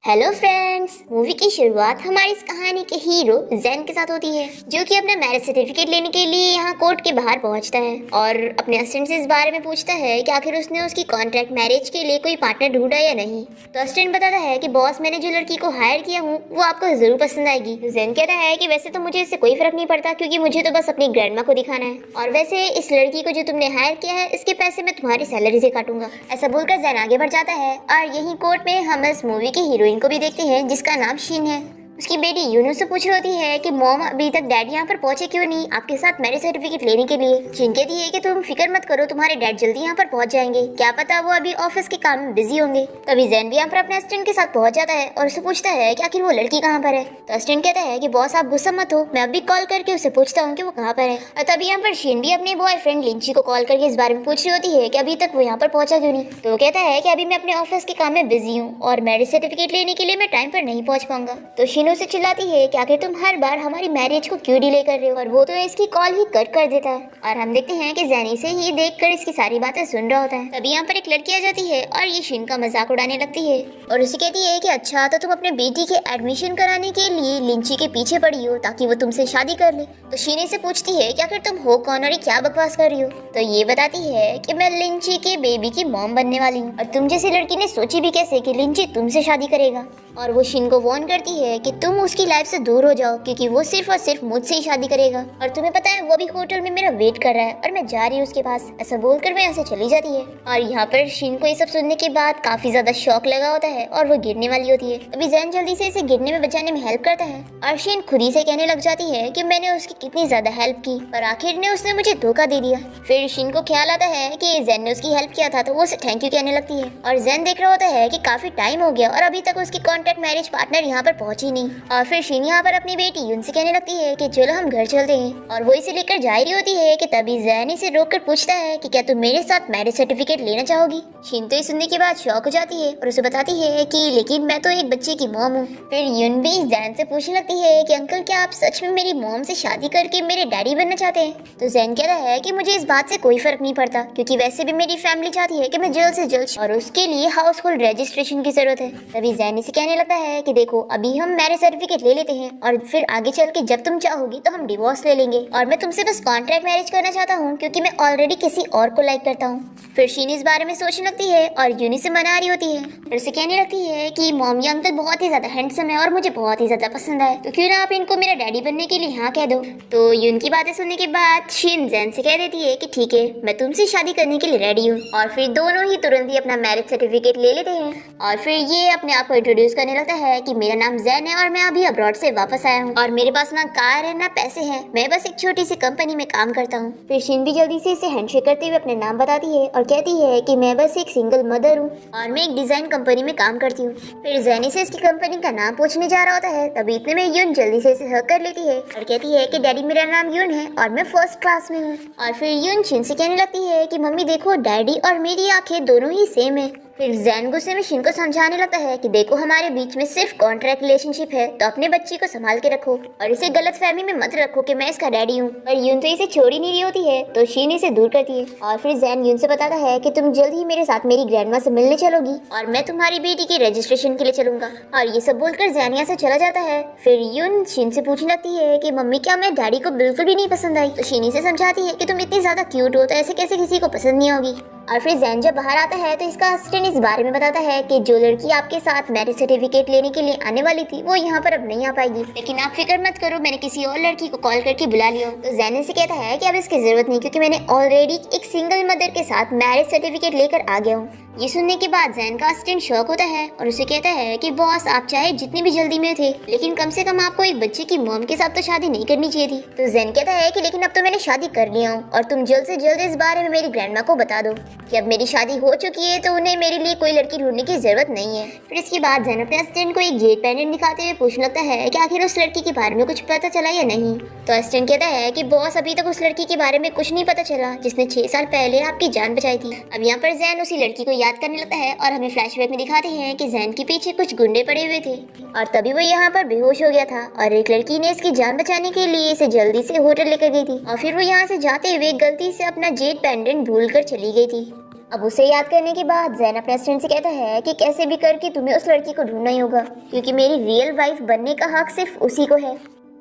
Hello friends, movie की शुरुआत हमारी इस कहानी के हीरो जैन के साथ होती है, जो कि अपना मैरिज सर्टिफिकेट लेने के लिए यहाँ कोर्ट के बाहर पहुँचता है और अपने असिस्टेंट से इस बारे में पूछता है कि आखिर उसने उसकी कॉन्ट्रैक्ट मैरिज के लिए कोई पार्टनर ढूंढा या नहीं। तो असिस्टेंट बताता है कि बॉस, मैंने जो लड़की को हायर किया हूँ वो आपको जरूर पसंद आएगी। तो जैन कहता है कि वैसे तो मुझे इससे कोई फर्क नहीं पड़ता, क्योंकि मुझे तो बस अपनी ग्रैंडमा को दिखाना है, और वैसे इस लड़की को जो तुमने हायर किया है इसके पैसे मैं तुम्हारी सैलरी से काटूंगा। ऐसा बोलकर जैन आगे बढ़ जाता है और यही कोर्ट में हम इस मूवी की हीरोइन को भी देखते हैं, जिसका नाम शीन है। उसकी बेटी यूनू से पूछ रही होती है कि मॉम, अभी तक डैड यहाँ पर पहुंचे क्यों नहीं आपके साथ मैरिज सर्टिफिकेट लेने के लिए। शीन कहती है कि तुम फिक्र मत करो, तुम्हारे डैड जल्दी यहाँ पर पहुंच जाएंगे, क्या पता वो अभी ऑफिस के काम में बिजी होंगे। तभी जैन भी यहाँ पर अपने असिस्टेंट के साथ पहुंच जाता है और उससे पूछता है कि आखिर वो लड़की कहाँ पर है। तो असिस्टेंट कहता है कि बॉस आप गुस्सा मत हो, मैं अभी कॉल करके उससे पूछता हूँ कि वो कहाँ पर है। और तभी यहाँ पर शीन भी अपने बॉयफ्रेंड लिंची को कॉल करके इस बारे में पूछ रही होती है कि अभी तक वो यहाँ पर पहुंचा क्यों नहीं। तो वो कहता है कि अभी मैं अपने ऑफिस के काम में बिजी हूँ और मैरिज सर्टिफिकेट लेने के लिए मैं टाइम पर नहीं पहुंच पाऊंगा। तो शीन उसे चिल्लाती है कि आखिर तुम हर बार हमारी मैरिज को क्यों डिले कर रहे हो, और वो तो इसकी कॉल ही कट कर देता है। और हम देखते हैं कि जैनी से ही देखकर इसकी सारी बातें सुन रहा होता है। तभी यहाँ पर एक लड़की आ जाती है और ये शीन का मजाक उड़ाने लगती है और उसे कहती है कि अच्छा तो तुम अपने बेटी के एडमिशन कराने के लिए लिंची के पीछे पड़ी हो ताकि वो तुमसे शादी कर ले। तो शीन से पूछती है कि आखिर तुम हो कौन और ये क्या बकवास कर रही हो। तो ये बताती है कि मैं लिंची के बेबी की मॉम बनने वाली हूँ, और तुम जैसी लड़की ने सोची भी कैसे कि लिंची तुमसे शादी करेगा। और वो शीन को वार्न करती है कि तुम उसकी लाइफ से दूर हो जाओ, क्योंकि वो सिर्फ और सिर्फ मुझसे ही शादी करेगा, और तुम्हें पता है वो भी होटल में मेरा वेट कर रहा है और मैं जा रही हूँ उसके पास। ऐसा बोलकर वो यहाँ से चली जाती है। और यहाँ पर शीन को ये सब सुनने के बाद काफी ज्यादा शॉक लगा होता है और वो गिरने वाली होती है। अभी जैन जल्दी से इसे गिरने में बचाने में हेल्प करता है और शीन खुद ही से कहने लग जाती है कि मैंने उसकी कितनी ज्यादा हेल्प की पर आखिर ने उसने मुझे धोखा दे दिया। फिर शीन को ख्याल आता है कि जैन ने उसकी हेल्प किया था, तो वो उसे थैंक यू कहने लगती है। और जैन देख रहा होता है कि काफी टाइम हो गया और अभी तक उसकी कॉन्ट्रैक्ट मैरिज पार्टनर यहाँ पर पहुंची नहीं। और फिर शीन यहाँ पर अपनी बेटी यून से कहने लगती है कि चलो हम घर चलते हैं, और वो इसे लेकर जा रही होती है कि तभी जैन इसे रोककर पूछता है कि क्या तुम मेरे साथ मैरिज सर्टिफिकेट लेना चाहोगी। शीन तो ये सुनने के बाद शॉक हो जाती है और उसे बताती है कि लेकिन मैं तो एक बच्चे की मॉम हूँ। फिर यून भी जैन से पूछने लगती है कि अंकल, क्या आप सच में मेरी मॉम से शादी करके मेरे डैडी बनना चाहते हैं। तो जैन कहता है कि मुझे इस बात से कोई फर्क नहीं पड़ता, क्योंकि वैसे भी मेरी फैमिली चाहती है कि मैं जल्द से जल्द, और उसके लिए हाउस होल्ड रजिस्ट्रेशन की जरूरत है। तभी जैन इसे कहने लगता है कि देखो, अभी हम मैरिज सर्टिफिकेट ले लेते हैं और फिर आगे चल के जब तुम चाहोगी तो हम डिवोर्स ले लेंगे, और मैं तुमसे बस कॉन्ट्रैक्ट मैरिज करना चाहता हूँ क्योंकि मैं ऑलरेडी किसी और को लाइक करता हूँ। फिर शीन इस बारे में सोचने लगती है और यूनी से मना रही होती है और उसे कहने लगती है कि मॉम, ये अंकल बहुत ही ज्यादा हैंडसम है और मुझे बहुत ही ज्यादा पसंद आए, तो क्यों ना आप इनको मेरा डैडी बनने के लिए हाँ कह दो। तो यून की बातें सुनने के बाद शीन जैन से कह देती है कि ठीक है, मैं तुमसे शादी करने के लिए रेडी हूँ। और फिर दोनों ही तुरंत ही अपना मैरिज सर्टिफिकेट ले लेते हैं और फिर ये अपने आप को इंट्रोड्यूस करने लगता है कि मेरा नाम जैन है और मैं अभी अब्रॉड से वापस आया हूँ, और मेरे पास ना कार है ना पैसे हैं, मैं बस एक छोटी सी कंपनी में काम करता हूँ। फिर शीन भी जल्दी से इसे हैंडशेक करते हुए अपने नाम बताती है और कहती है कि मैं बस एक सिंगल मदर हूँ और मैं एक डिजाइन कंपनी में काम करती हूँ। फिर जैनी से इसकी कंपनी का नाम पूछने जा रहा होता है, तभी इतने में यून जल्दी से इसे हक कर लेती है और कहती है कि डैडी, मेरा नाम यून है और मैं फर्स्ट क्लास में हूँ। और फिर यून शीन से कहने लगती है कि मम्मी देखो, डैडी और मेरी आंखें दोनों ही सेम है। फिर जैन गुस्से में शीन को समझाने लगता है कि देखो, हमारे बीच में सिर्फ कॉन्ट्रैक्ट रिलेशनशिप है, तो अपने बच्ची को संभाल के रखो और इसे गलत फहमी में मत रखो कि मैं इसका डैडी हूँ। पर यून तो इसे छोड़ ही नहीं रही होती है, तो शीन इसे दूर करती है। और फिर जैन यून से बताता है कि तुम जल्द ही मेरे साथ मेरी ग्रैंडमा से मिलने चलोगी और मैं तुम्हारी बेटी के रजिस्ट्रेशन के लिए चलूंगा। और ये सब बोलकर जैन यहाँ से चला जाता है। फिर यून शीन से पूछने लगती है कि मम्मी, क्या मैं डैडी को बिल्कुल भी नहीं पसंद आई। तो शीन इसे समझाती है कि तुम इतनी ज्यादा क्यूट हो तो ऐसे कैसे किसी को पसंद नहीं होगी। और फिर जैन जब बाहर आता है तो इसका असिस्टेंट इस बारे में बताता है कि जो लड़की आपके साथ मैरिज सर्टिफिकेट लेने के लिए आने वाली थी वो यहाँ पर अब नहीं आ पाएगी, लेकिन आप फिक्र मत करो, मैंने किसी और लड़की को कॉल करके बुला लिया। तो जैन से कहता है कि अब इसकी जरूरत नहीं, क्योंकि मैंने ऑलरेडी एक सिंगल मदर के साथ मैरिज सर्टिफिकेट लेकर आ गया हूँ। ये सुनने के बाद जैन का असिस्टेंट शॉक होता है और उसे कहता है कि बॉस, आप चाहे जितनी भी जल्दी में थे, लेकिन कम से कम आपको एक बच्चे की मॉम के साथ तो शादी नहीं करनी चाहिए थी। तो जैन कहता है कि लेकिन अब तो मैंने शादी कर लिया हूँ और तुम जल्द से जल्द इस बारे में मेरी ग्रैंडमा को बता दो कि अब मेरी शादी हो चुकी है, तो उन्हें मेरे लिए कोई लड़की ढूंढने की जरूरत नहीं है। फिर इसके बाद जैन अपने असिस्टेंट को एक जेट पेंडेंट दिखाते हुए पूछने लगता है कि आखिर उस लड़की के बारे में कुछ पता चला या नहीं। तो असिस्टेंट कहता है कि बॉस, अभी तक उस लड़की के बारे में कुछ नहीं पता चला जिसने 6 साल पहले आपकी जान बचाई थी। अब यहाँ पर जैन उसी लड़की को याद करने लगता है और हमें फ्लैशबैक में दिखाते हैं कि जैन के पीछे कुछ गुंडे पड़े हुए थे और तभी वो यहाँ पर बेहोश हो गया था और एक लड़की ने इसकी जान बचाने के लिए इसे जल्दी से होटल लेकर गई थी, और फिर वो यहाँ से जाते हुए गलती से अपना जेट पेंडेंट भूल कर चली गई थी। अब उसे याद करने के बाद जैन अपने असिस्टेंट से कहता है कि कैसे भी करके तुम्हें उस लड़की को ढूंढना ही होगा, क्योंकि मेरी रियल वाइफ बनने का हक सिर्फ उसी को है।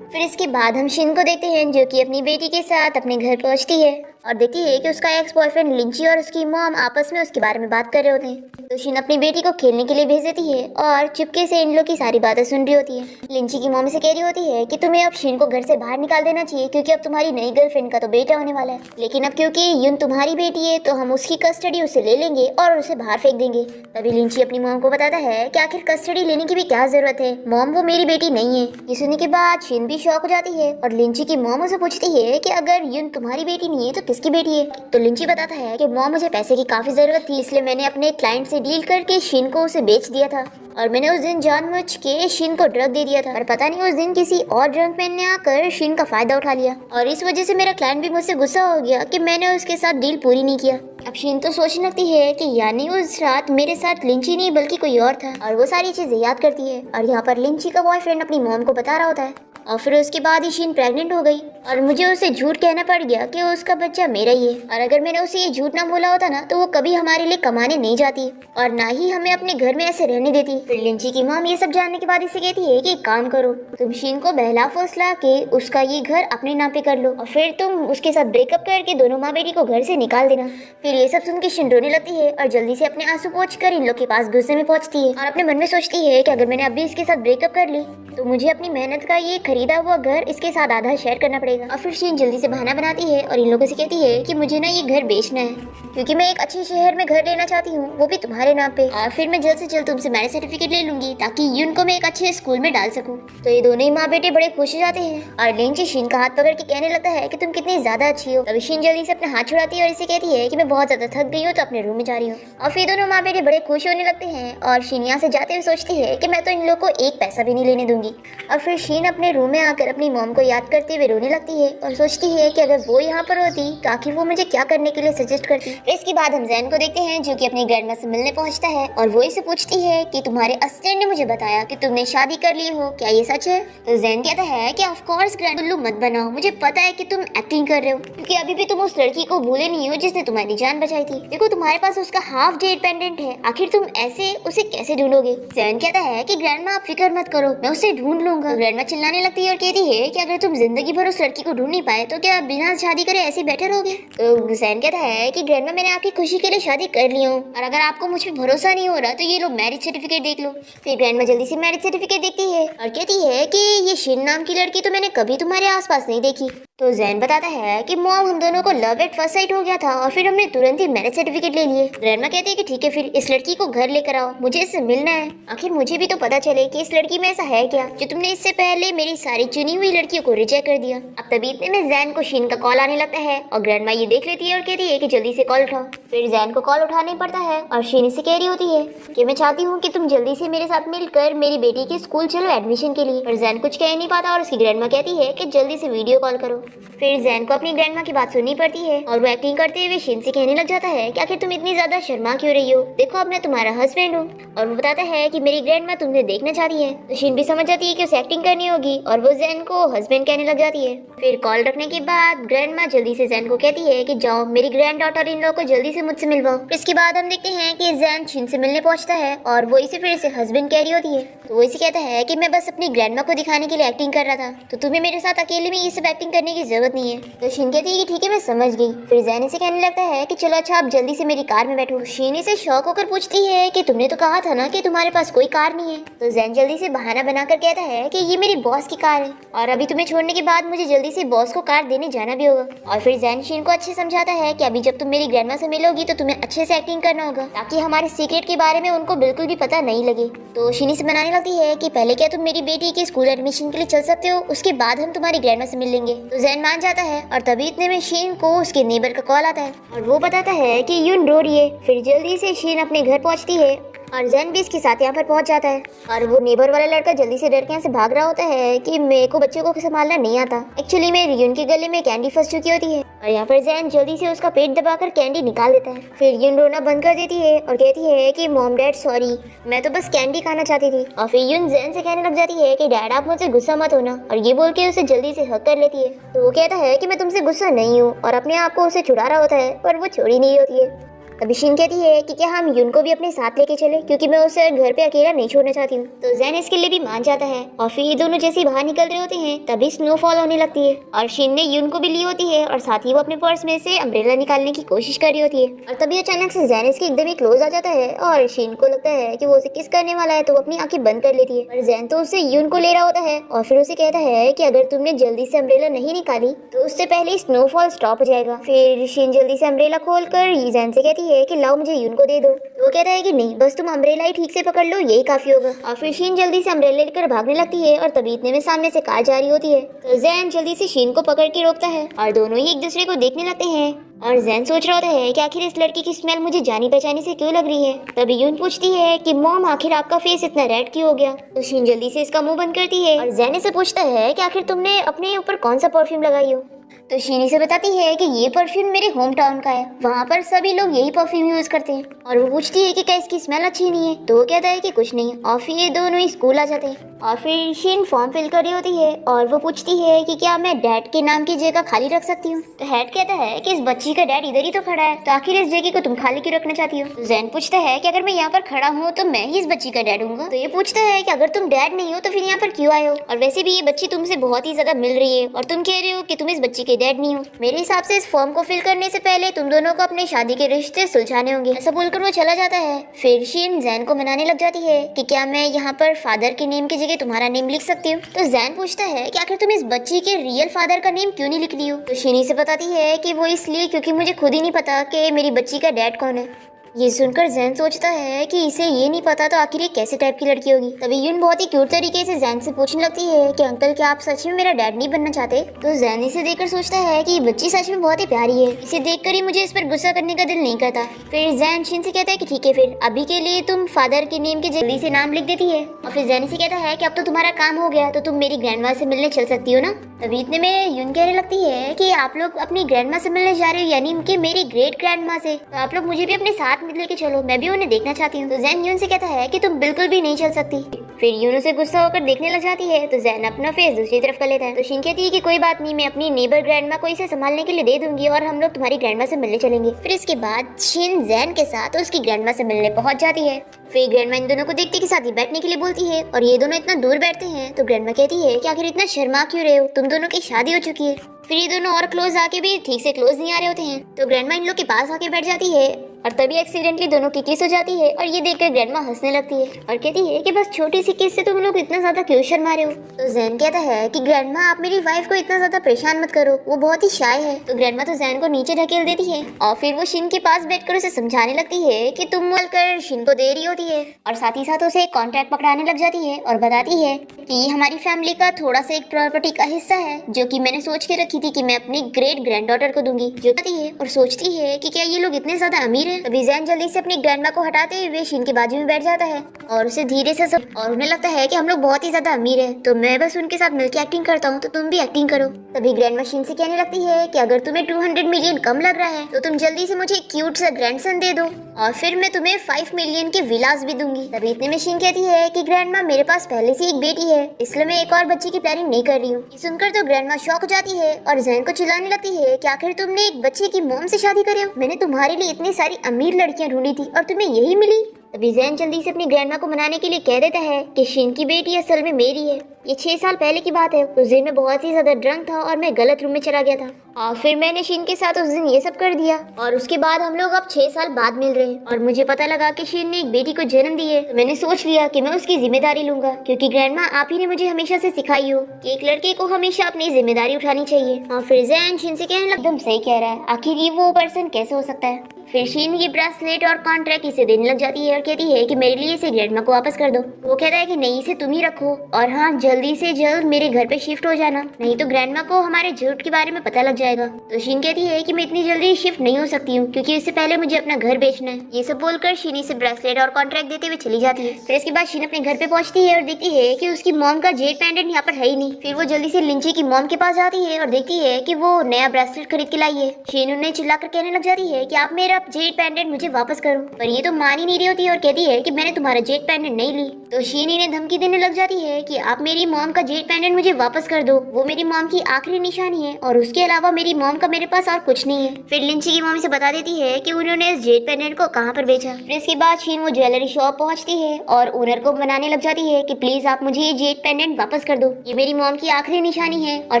फिर इसके बाद हम शिन को देखते हैं जो कि अपनी बेटी के साथ अपने घर पहुंचती है और देखती है कि उसका एक्स बॉयफ्रेंड लिंची और उसकी मॉम आपस में उसके बारे में बात कर रहे होते हैं। तो शिन अपनी बेटी को खेलने के लिए भेज देती है और चुपके से इन लोग की सारी बातें सुन रही होती है। लिंची की मॉम से कह रही होती है कि तुम्हें अब शिन को घर से बाहर निकाल देना चाहिए, क्योंकि अब तुम्हारी नई गर्लफ्रेंड का तो बेटा होने वाला है। लेकिन अब क्योंकि यून तुम्हारी बेटी है तो हम उसकी कस्टडी उसे ले लेंगे और उसे बाहर फेंक देंगे। तभी लिंची अपनी मॉम को बताता है कि आखिर कस्टडी लेने की भी क्या जरूरत है, मॉम वो मेरी बेटी नहीं है। ये सुनने के बाद शिन भी शॉक हो जाती है और लिंची की मॉम उसे पूछती है कि अगर यून तुम्हारी बेटी नहीं है तो किसकी बेटी है। तो लिंची बताता है कि मॉम मुझे पैसे की काफी जरूरत थी, इसलिए मैंने अपने क्लाइंट से डील करके शिन को उसे बेच दिया था और मैंने उस दिन जानबूझ के शिन को ड्रग दे दिया था, पर पता नहीं उस दिन किसी और ड्रग मैन ने आकर शिन का फायदा उठा लिया और इस वजह से मेरा क्लाइंट भी मुझसे गुस्सा हो गया कि मैंने उसके साथ डील पूरी नहीं किया। अब शिन तो सोचने लगती है कि यानी उस रात मेरे साथ लिंची नहीं बल्कि कोई और था, और वो सारी चीजें याद करती है। और यहाँ पर लिंची का बॉयफ्रेंड अपनी मॉम को बता रहा होता है और फिर उसके बाद ही शिन प्रेग्नेंट हो गई और मुझे उसे झूठ कहना पड़ गया कि उसका बच्चा मेरा ही है। और अगर मैंने उसे ये झूठ ना बोला होता ना तो वो कभी हमारे लिए कमाने नहीं जाती और ना ही हमें अपने घर में ऐसे रहने देती। फिर लिंची की मॉम ये सब जानने के बाद इसे कहती है कि एक काम करो, तुम शिन को बहला फुसला के उसका ये घर अपने नाम पे कर लो और फिर तुम उसके साथ ब्रेकअप करके दोनों माँ बेटी को घर से निकाल देना। फिर ये सब सुन के शिन रोने लगती है और जल्दी से अपने आंसू पोंछ कर इन लोग के पास गुस्से में पहुंचती है और अपने मन में सोचती है कि अगर मैंने अभी इसके साथ ब्रेकअप कर ली तो मुझे अपनी मेहनत का ये खरीदा हुआ घर इसके साथ आधा शेयर करना पड़ेगा। और फिर शिन जल्दी से बहाना बनाती है और इन लोगों से कहती है कि मुझे ना ये घर बेचना है, क्योंकि मैं एक अच्छे शहर में घर लेना चाहती हूँ, वो भी तुम्हारे नाम पे, और फिर मैं जल्द से जल्द तुमसे मैरिज सर्टिफिकेट ले लूंगी ताकि यून को मैं एक अच्छे स्कूल में डाल सकूँ। तो ये दोनों ही माँ बेटे बड़े खुश हो जाते हैं और लिंची शिन का हाथ पकड़ के कहने लगता है कि तुम कितनी ज्यादा अच्छी हो। तभी शिन जल्दी से अपना हाथ छुड़ाती है और इसे कहती है कि मैं बहुत ज्यादा थक गई हूँ तो अपने रूम में जा रही हूँ। और फिर दोनों माँ बेटे बड़े खुश होने लगते हैं और शिन यहाँ से जाते हुए सोचती है कि मैं तो इन लोग को एक पैसा भी नहीं लेने दूंगी। और फिर शिन अपने रूम में आकर अपनी मॉम को याद करते हुए रोने लगती है और सोचती है कि अगर वो यहाँ पर होती तो आखिर वो मुझे क्या करने के लिए सजेस्ट करती। इसके बाद हम जैन को देखते हैं जो कि अपनी ग्रैंडमा से मिलने पहुंचता है और वो इसे पूछती है कि तुम्हारे असिस्टेंट ने मुझे बताया कि तुमने शादी कर ली हो, क्या ये सच है? तो जैन कहता है कि ऑफ कोर्स ग्रैंड, उल्लू मत बनाओ, मुझे पता है कि तुम एक्टिंग कर रहे हो, क्योंकि अभी भी तुम उस लड़की को भूले नहीं हो जिसने तुम्हारी जान बचाई थी। देखो तुम्हारे पास उसका हाफ डेट पेंडेंट है, आखिर तुम ऐसे उसे कैसे ढूंढोगे? जैन कहता है कि ग्रैंडमा आप फिक्र मत करो, मैं उसे ढूंढ लूंगा। ग्रैंडमा चिल्लाने लगती है और कहती है कि अगर तुम जिंदगी भर उस लड़की को ढूंढ नहीं पाए तो क्या बिना शादी करे ऐसे बैठे रहोगे? तो जैन कहता है कि ग्रैंडमा मैंने आपकी खुशी के लिए शादी कर ली हूँ और अगर आपको मुझ पे भरोसा नहीं हो रहा तो ये लो मैरिज सर्टिफिकेट देख लो। फिर ग्रैंडमा जल्दी से मैरिज सर्टिफिकेट देखती है और कहती है कि ये शिन नाम की लड़की तो मैंने कभी तुम्हारे आसपास नहीं देखी। तो जैन बताता है कि मॉम हम दोनों को लव एट फर्स्ट साइट हो गया था और फिर हमने तुरंत ही मैरिज सर्टिफिकेट ले लिए। ग्रैंडमा कहती है कि ठीक है फिर इस लड़की को घर लेकर आओ, मुझे इससे मिलना है, आखिर मुझे भी तो पता चले कि इस लड़की में ऐसा है क्या जो तुमने इससे पहले मेरी सारी चुनी हुई लड़कियों को रिजेक्ट कर दिया। अब तभी इतने में जैन को शिन का कॉल आने लगता है और ग्रैंडमा ये देख लेती है और कहती है कि जल्दी से कॉल उठाओ। फिर जैन को कॉल उठाना पड़ता है और शिन इसे कह रही होती है कि मैं चाहती हूँ कि तुम जल्दी से मेरे साथ मिलकर मेरी बेटी के स्कूल चलो एडमिशन के लिए। पर जैन कुछ कह नहीं पाता और उसकी ग्रैंडमा कहती है कि जल्दी से वीडियो कॉल करो। फिर जैन को अपनी ग्रैंडमा की बात सुननी पड़ती है और वो एक्टिंग करते हुए शिन से कहने लग जाता है कि आखिर तुम इतनी ज्यादा शर्मा क्यों रही हो, देखो अब मैं तुम्हारा हस्बैंड हूँ। और वो बताता है कि मेरी ग्रैंडमा तुमने देखना चाहती है। तो शिन भी समझ जाती है कि उसे एक्टिंग करनी होगी और वो जैन को हस्बैंड कहने लग जाती है। फिर कॉल रखने के बाद ग्रैंडमा जल्दी से जैन को कहती है कि जाओ मेरी ग्रैंड डॉटर इन लोगों को जल्दी से मुझसे मिलवाओ। इसके बाद हम देखते हैं कि जैन शिन से मिलने पहुंचता है और वो इसे फिर से हस्बैंड कह रही होती है। तो वो इसे कहता है कि मैं बस अपनी ग्रैंडमा को दिखाने के लिए एक्टिंग कर रहा था, तो तुम्हें मेरे साथ अकेले में ये सब एक्टिंग करने की जरूरत नहीं है। तो शिन कहती है कि ठीक है मैं समझ गई। फिर जैन इसे कहने लगता है कि चलो अच्छा आप जल्दी से मेरी कार में बैठो। शिन इसे शौक होकर पूछती है कि तुमने तो कहा था ना कि तुम्हारे पास कोई कार नहीं है। तो जैन जल्दी से बहाना बनाकर कहता है कि ये मेरी बॉस की कार है और अभी तुम्हें छोड़ने के बाद मुझे जल्दी से बॉस को कार देने जाना भी होगा। और फिर जैन शिन को अच्छे समझाता है कि अभी जब तुम मेरी ग्रैंडमा से मिलोगी तो तुम्हें अच्छे से एक्टिंग करना होगा ताकि हमारे सीक्रेट के बारे में उनको बिल्कुल भी पता नहीं लगे। तो शिन इसे मनाने लगती है कि पहले क्या तुम मेरी बेटी के स्कूल एडमिशन के लिए चल सकते हो, उसके बाद हम तुम्हारी ग्रैंडमा से मिल लेंगे। तो जैन मान जाता है और तभी इतने में शिन को उसके नेबर का कॉल आता है और वो बताता है कि यून रो रही है। फिर जल्दी से शिन अपने घर पहुंचती है और जैन भी इसके साथ यहाँ पर पहुंच जाता है और वो नेबर वाला लड़का जल्दी से डर के यहाँ से भाग रहा होता है कि मेरे को बच्चों को संभालना नहीं आता। एक्चुअली में यून के गले में कैंडी फंस चुकी होती है और यहाँ पर जैन जल्दी से उसका पेट दबाकर कैंडी निकाल देता है। फिर यून रोना बंद कर देती है और कहती है कि मॉम डैड सॉरी, मैं तो बस कैंडी खाना चाहती थी। और फिर यून जैन से कहने लग जाती है कि डैड आप मुझसे गुस्सा मत होना, और ये बोल के उसे जल्दी से हक कर लेती है। तो वो कहता है कि मैं तुमसे गुस्सा नहीं हूँ और अपने आप को उसे छुड़ा रहा होता है पर वो छोड़ी नहीं होती है। तभी शीन कहती है कि क्या हम यून को भी अपने साथ लेके चले, क्योंकि मैं उसे घर पे अकेला नहीं छोड़ना चाहती हूँ। तो जैन इसके लिए भी मान जाता है और फिर ये दोनों जैसे बाहर निकल रहे होते हैं तभी स्नोफॉल होने लगती है और शीन ने यून को भी ली होती है और साथ ही वो अपने पर्स में से अम्ब्रेला निकालने की कोशिश कर रही होती है। और तभी अचानक से जैन इसके एकदम ही क्लोज आ जाता है और शीन को लगता है कि वो उसे किस करने वाला है, तो वो अपनी आंखें बंद कर लेती है। और जैन तो उससे यून को ले रहा होता है और फिर उसे कहता है कि अगर तुमने जल्दी से अम्ब्रेला नहीं निकाली तो उससे पहले स्नोफॉल स्टॉप हो जाएगा। फिर शीन जल्दी से अम्ब्रेला खोलकर जैन से कहती है कि लाओ मुझे यून को दे दो। वो कहता है कि नहीं, बस तुम अम्ब्रेला ही ठीक से पकड़ लो, यही काफी होगा। और फिर शीन जल्दी से अम्ब्रेला लेकर भागने लगती है और तभी इतने में सामने से कार जा रही होती है। तो जैन जल्दी से शीन को पकड़ के रोकता है और दोनों ही एक दूसरे को देखने लगते हैं। और जैन सोच रहा होता है कि आखिर इस लड़की की स्मेल मुझे जानी पहचानी से क्यों लग रही है। तभी यून पूछती है कि मॉम आखिर आपका फेस इतना रेड क्यों हो गया। तो शीन जल्दी से इसका मुंह बंद करती है और जैन इसे पूछता है कि आखिर तुमने अपने ऊपर कौन सा परफ्यूम लगाई हो। तो शीनी से बताती है कि ये परफ्यूम मेरे होम टाउन का है, वहाँ पर सभी लोग यही परफ्यूम यूज करते हैं। और वो पूछती है कि क्या इसकी स्मेल अच्छी नहीं है, तो वो कहता है कि कुछ नहीं। और फिर ये दोनों ही स्कूल आ जाते हैं और फिर शीन फॉर्म फिल कर रही होती है और वो पूछती है कि क्या मैं डैड के नाम की जगह खाली रख सकती हूँ। तो हेड कहता है कि इस बच्ची का डैड इधर ही तो खड़ा है, तो आखिर इस जगह को तुम खाली क्यों रखना चाहती हो। जैन पूछता है कि अगर मैं यहाँ पर खड़ा हूँ तो मैं ही इस बच्ची का डैड हूँ। तो ये पूछता है कि अगर तुम डैड नहीं हो तो फिर यहाँ पर क्यों आए हो, और वैसे भी ये बच्ची तुमसे बहुत ही ज्यादा मिल रही है और तुम कह रहे हो कि तुम इस बच्ची के डैड नहीं हो। मेरे हिसाब से इस फॉर्म को फिल करने से पहले तुम दोनों को अपने शादी के रिश्ते सुलझाने होंगे। ऐसा बोलकर वो चला जाता है। फिर शीन जैन को मनाने लग जाती है कि क्या मैं यहाँ पर फादर के नेम की जगह तुम्हारा नेम लिख सकती हूँ। तो जैन पूछता है कि आखिर तुम इस बच्ची के रियल फादर का नेम क्यों नहीं लिख ली हो। तो शीनी से बताती है कि वो इसलिए क्योंकि मुझे खुद ही नहीं पता कि मेरी बच्ची का डैड कौन है। ये सुनकर जैन सोचता है कि इसे ये नहीं पता तो आखिर ये कैसे टाइप की लड़की होगी। तभी यून बहुत ही क्यूट तरीके से जैन से पूछने लगती है कि अंकल क्या आप सच में मेरा डैड नहीं बनना चाहते। तो जैन इसे देखकर सोचता है कि ये बच्ची सच में बहुत ही प्यारी है, इसे देखकर ही मुझे इस पर गुस्सा करने का दिल नहीं करता। फिर जैन शीन से कहता है कि ठीक है, फिर अभी के लिए तुम फादर के नेम के जल्दी से नाम लिख देती है। और फिर जैन इसे कहता है कि अब तो तुम्हारा काम हो गया, तो तुम मेरी ग्रैंडमा से मिलने चल सकती हो ना। तभी इतने में यून कहने लगती है कि आप लोग अपनी ग्रैंडमा से मिलने जा रहे हो, यानी कि मेरी ग्रेट ग्रैंडमा से, तो आप लोग मुझे भी अपने साथ लेके चलो, मैं भी उन्हें देखना चाहती हूँ। तो जैन यून से कहता है कि तुम बिल्कुल भी नहीं चल सकती। फिर यून उसे गुस्सा होकर देखने लग जाती है। तो जैन अपना फेस दूसरी तरफ कर लेता है। तो शीन कहती है कि कोई बात नहीं, मैं अपनी नेबर ग्रैंडमा को इसे संभालने के लिए दे दूंगी और हम लोग तुम्हारी ग्रैंडमा से मिलने चलेंगे। फिर इसके बाद शीन जैन के साथ उसकी ग्रैंडमा से मिलने पहुंच जाती है। फिर ग्रैंडमा इन दोनों को देखते के साथ ही बैठने के लिए बोलती है और ये दोनों इतना दूर बैठते हैं। तो ग्रैंडमा कहती है कि आखिर इतना शर्मा क्यों रहे हो, तुम दोनों की शादी हो चुकी है। फिर ये दोनों और क्लोज आके भी ठीक से क्लोज नहीं आ रहे होते हैं। तो ग्रैंडमा इन लोग के पास आके बैठ जाती है और तभी एक्सीडेंटली दोनों की किस हो जाती है और ये देखकर ग्रैंडमा हंसने लगती है और कहती है कि बस छोटी सी किस से तुम लोग इतना ज्यादा क्यों शर्मा रहे हो। तो जैन कहता है कि ग्रैंडमा आप मेरी वाइफ को इतना ज्यादा परेशान मत करो, वो बहुत ही शाय है। तो ग्रैंडमा तो जैन को नीचे ढकेल देती है और फिर वो शीन के पास बैठकर उसे समझाने लगती है कि तुम बोलकर शीन को दे रही होती है और साथ ही साथ उसे एक कॉन्ट्रैक्ट पकड़ाने लग जाती है और बताती है कि हमारी फैमिली का थोड़ा सा एक प्रॉपर्टी का हिस्सा है जो कि मैंने सोच के रखी थी कि मैं अपनी ग्रेट ग्रैंडडॉटर को दूंगी। जो कहती है और सोचती है कि क्या ये लोग इतने ज्यादा अमीर हैं। तभी जैन जल्दी से अपनी ग्रैंडमा को हटाते हुए शीन के बाजू में बैठ जाता है और उसे धीरे से सब और उन्हें लगता है कि हम लोग बहुत ही ज्यादा अमीर हैं, तो मैं बस उनके साथ मिलकर एक्टिंग करता हूँ, तो तुम भी एक्टिंग करो। तभी ग्रैंडमा शीन से कहने लगती है कि अगर तुम्हें 200 मिलियन कम लग रहा है तो तुम जल्दी से मुझे एक क्यूट सा ग्रैंडसन दे दो और फिर मैं तुम्हें 5 मिलियन के विलास भी दूंगी। तभी इतने में शीन कहती है कि ग्रैंडमा मेरे पास पहले से एक बेटी है, इसलिए मैं एक और बच्ची की प्लानिंग नहीं कर रही हूँ। ये सुनकर तो ग्रैंडमा शॉक हो जाती है और जैन को चिल्लाने लगती है कि आखिर तुमने एक बच्चे की मॉम से शादी करे हो, मैंने तुम्हारे लिए इतनी सारी अमीर लड़कियां ढूंढी थी और तुम्हें यही मिली। तभी जैन जल्दी से अपनी ग्रैंडमा को मनाने के लिए कह देता है कि शीन की बेटी असल में मेरी है। ये 6 साल पहले की बात है। उस दिन मैं बहुत ही ज्यादा ड्रंक था और मैं गलत रूम में चला गया था और फिर मैंने शीन के साथ उस दिन ये सब कर दिया और उसके बाद हम लोग अब 6 साल बाद मिल रहे हैं और मुझे पता लगा कि शीन ने एक बेटी को जन्म दी है। तो मैंने सोच लिया कि मैं उसकी जिम्मेदारी लूंगा, क्योंकि ग्रैंडमा आप ही ने मुझे हमेशा से सिखाई हो कि एक लड़के को हमेशा अपनी जिम्मेदारी उठानी चाहिए। और फिर जैन शीन से कहने लगा एकदम सही कह रहा है, आखिर ये वो पर्सन कैसे हो सकता है। फिर शीन ये ब्रेसलेट और कॉन्ट्रैक्ट इसे देने लग जाती है और कहती है कि मेरे लिए इसे ग्रैंडमा को वापस कर दो। वो कहता है कि नहीं, इसे तुम ही रखो और हाँ जल्दी से जल्द मेरे घर पे शिफ्ट हो जाना, नहीं तो ग्रैंडमा को हमारे झूठ के बारे में पता लग जाएगा। तो शीन कहती है कि मैं इतनी जल्दी शिफ्ट नहीं हो सकती हूँ क्योंकि इससे पहले मुझे अपना घर बेचना है। ये सब बोलकर शीन इसे ब्रेसलेट और कॉन्ट्रैक्ट देते हुए चली जाती है। फिर इसके बाद शीन अपने घर पे पहुंचती है और देखती है कि उसकी मॉम का जेड पेंडेंट यहाँ पर है ही नहीं। फिर वो जल्दी से लिंची की मॉम के पास जाती है और देखती है कि वो नया ब्रेसलेट खरीद के लाई है। शीन उन्हें चिल्लाकर कहने लग जाती है कि आप मेरा जेड पेंडेंट मुझे वापस करो, पर ये तो मान ही नहीं रही होती है और कहती है कि मैंने तुम्हारा जेड पेंडेंट नहीं ली। तो शीन इन्हें धमकी देने लग जाती है कि आप मेरी मॉम का जेट पेंडेंट मुझे वापस कर दो, वो मेरी मॉम की आखिरी निशानी है और उसके अलावा मेरी मॉम का मेरे पास और कुछ नहीं है। फिर लिंची की मॉम से बता देती है कि उन्होंने इस जेट पेंडेंट को कहाँ पर बेचा। फिर इसके बाद शीन वो ज्वेलरी शॉप पहुंचती है और ओनर को मनाने लग जाती है कि प्लीज आप मुझे ये जेट पेंडेंट वापस कर दो, ये मेरी मॉम की आखिरी निशानी है और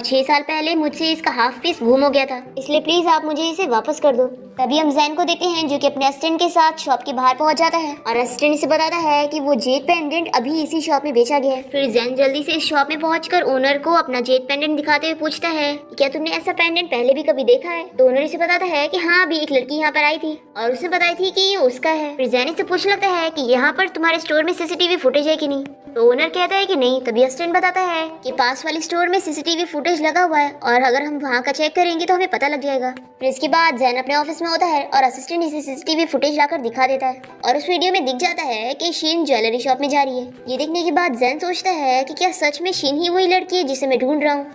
6 साल पहले मुझसे इसका हाफ पीस गुम हो गया था, इसलिए प्लीज आप मुझे इसे वापस कर दो। तभी हम जैन को देखते हैं जो कि अपने असिस्टेंट के साथ शॉप के बाहर पहुंच जाता है और असिस्टेंट इसे बताता है कि वो जेट पेंडेंट अभी इसी शॉप में बेचा गया है। फिर जैन जल्दी से इस शॉप में पहुंचकर ओनर को अपना जेट पेंडेंट दिखाते हुए पूछता है कि क्या तुमने ऐसा पेंडेंट पहले भी कभी देखा है। तो ओनर इसे बताता है कि हाँ, अभी एक लड़की यहाँ पर आई थी और उसने बताई थी कि ये उसका है। फिर जैन इसे पूछने लगता है कि यहाँ पर तुम्हारे स्टोर में सीसीटीवी फुटेज है कि नहीं। तो ओनर कहता है कि नहीं। तभी असिस्टेंट बताता है कि पास वाली स्टोर में सीसीटीवी फुटेज लगा हुआ है और अगर हम वहाँ का चेक करेंगे तो हमें पता लग जाएगा। फिर इसके बाद जैन अपने ऑफिस में होता है और असिस्टेंट इसे सीसीटीवी फुटेज लाकर दिखा देता है और उस वीडियो में दिख जाता है कि शीन ज्वेलरी शॉप में जा रही है। ये देखने के बाद जैन सोचता है कि क्या सच में शीन ही वही लड़की है जिसे मैं ढूंढ रहा हूँ।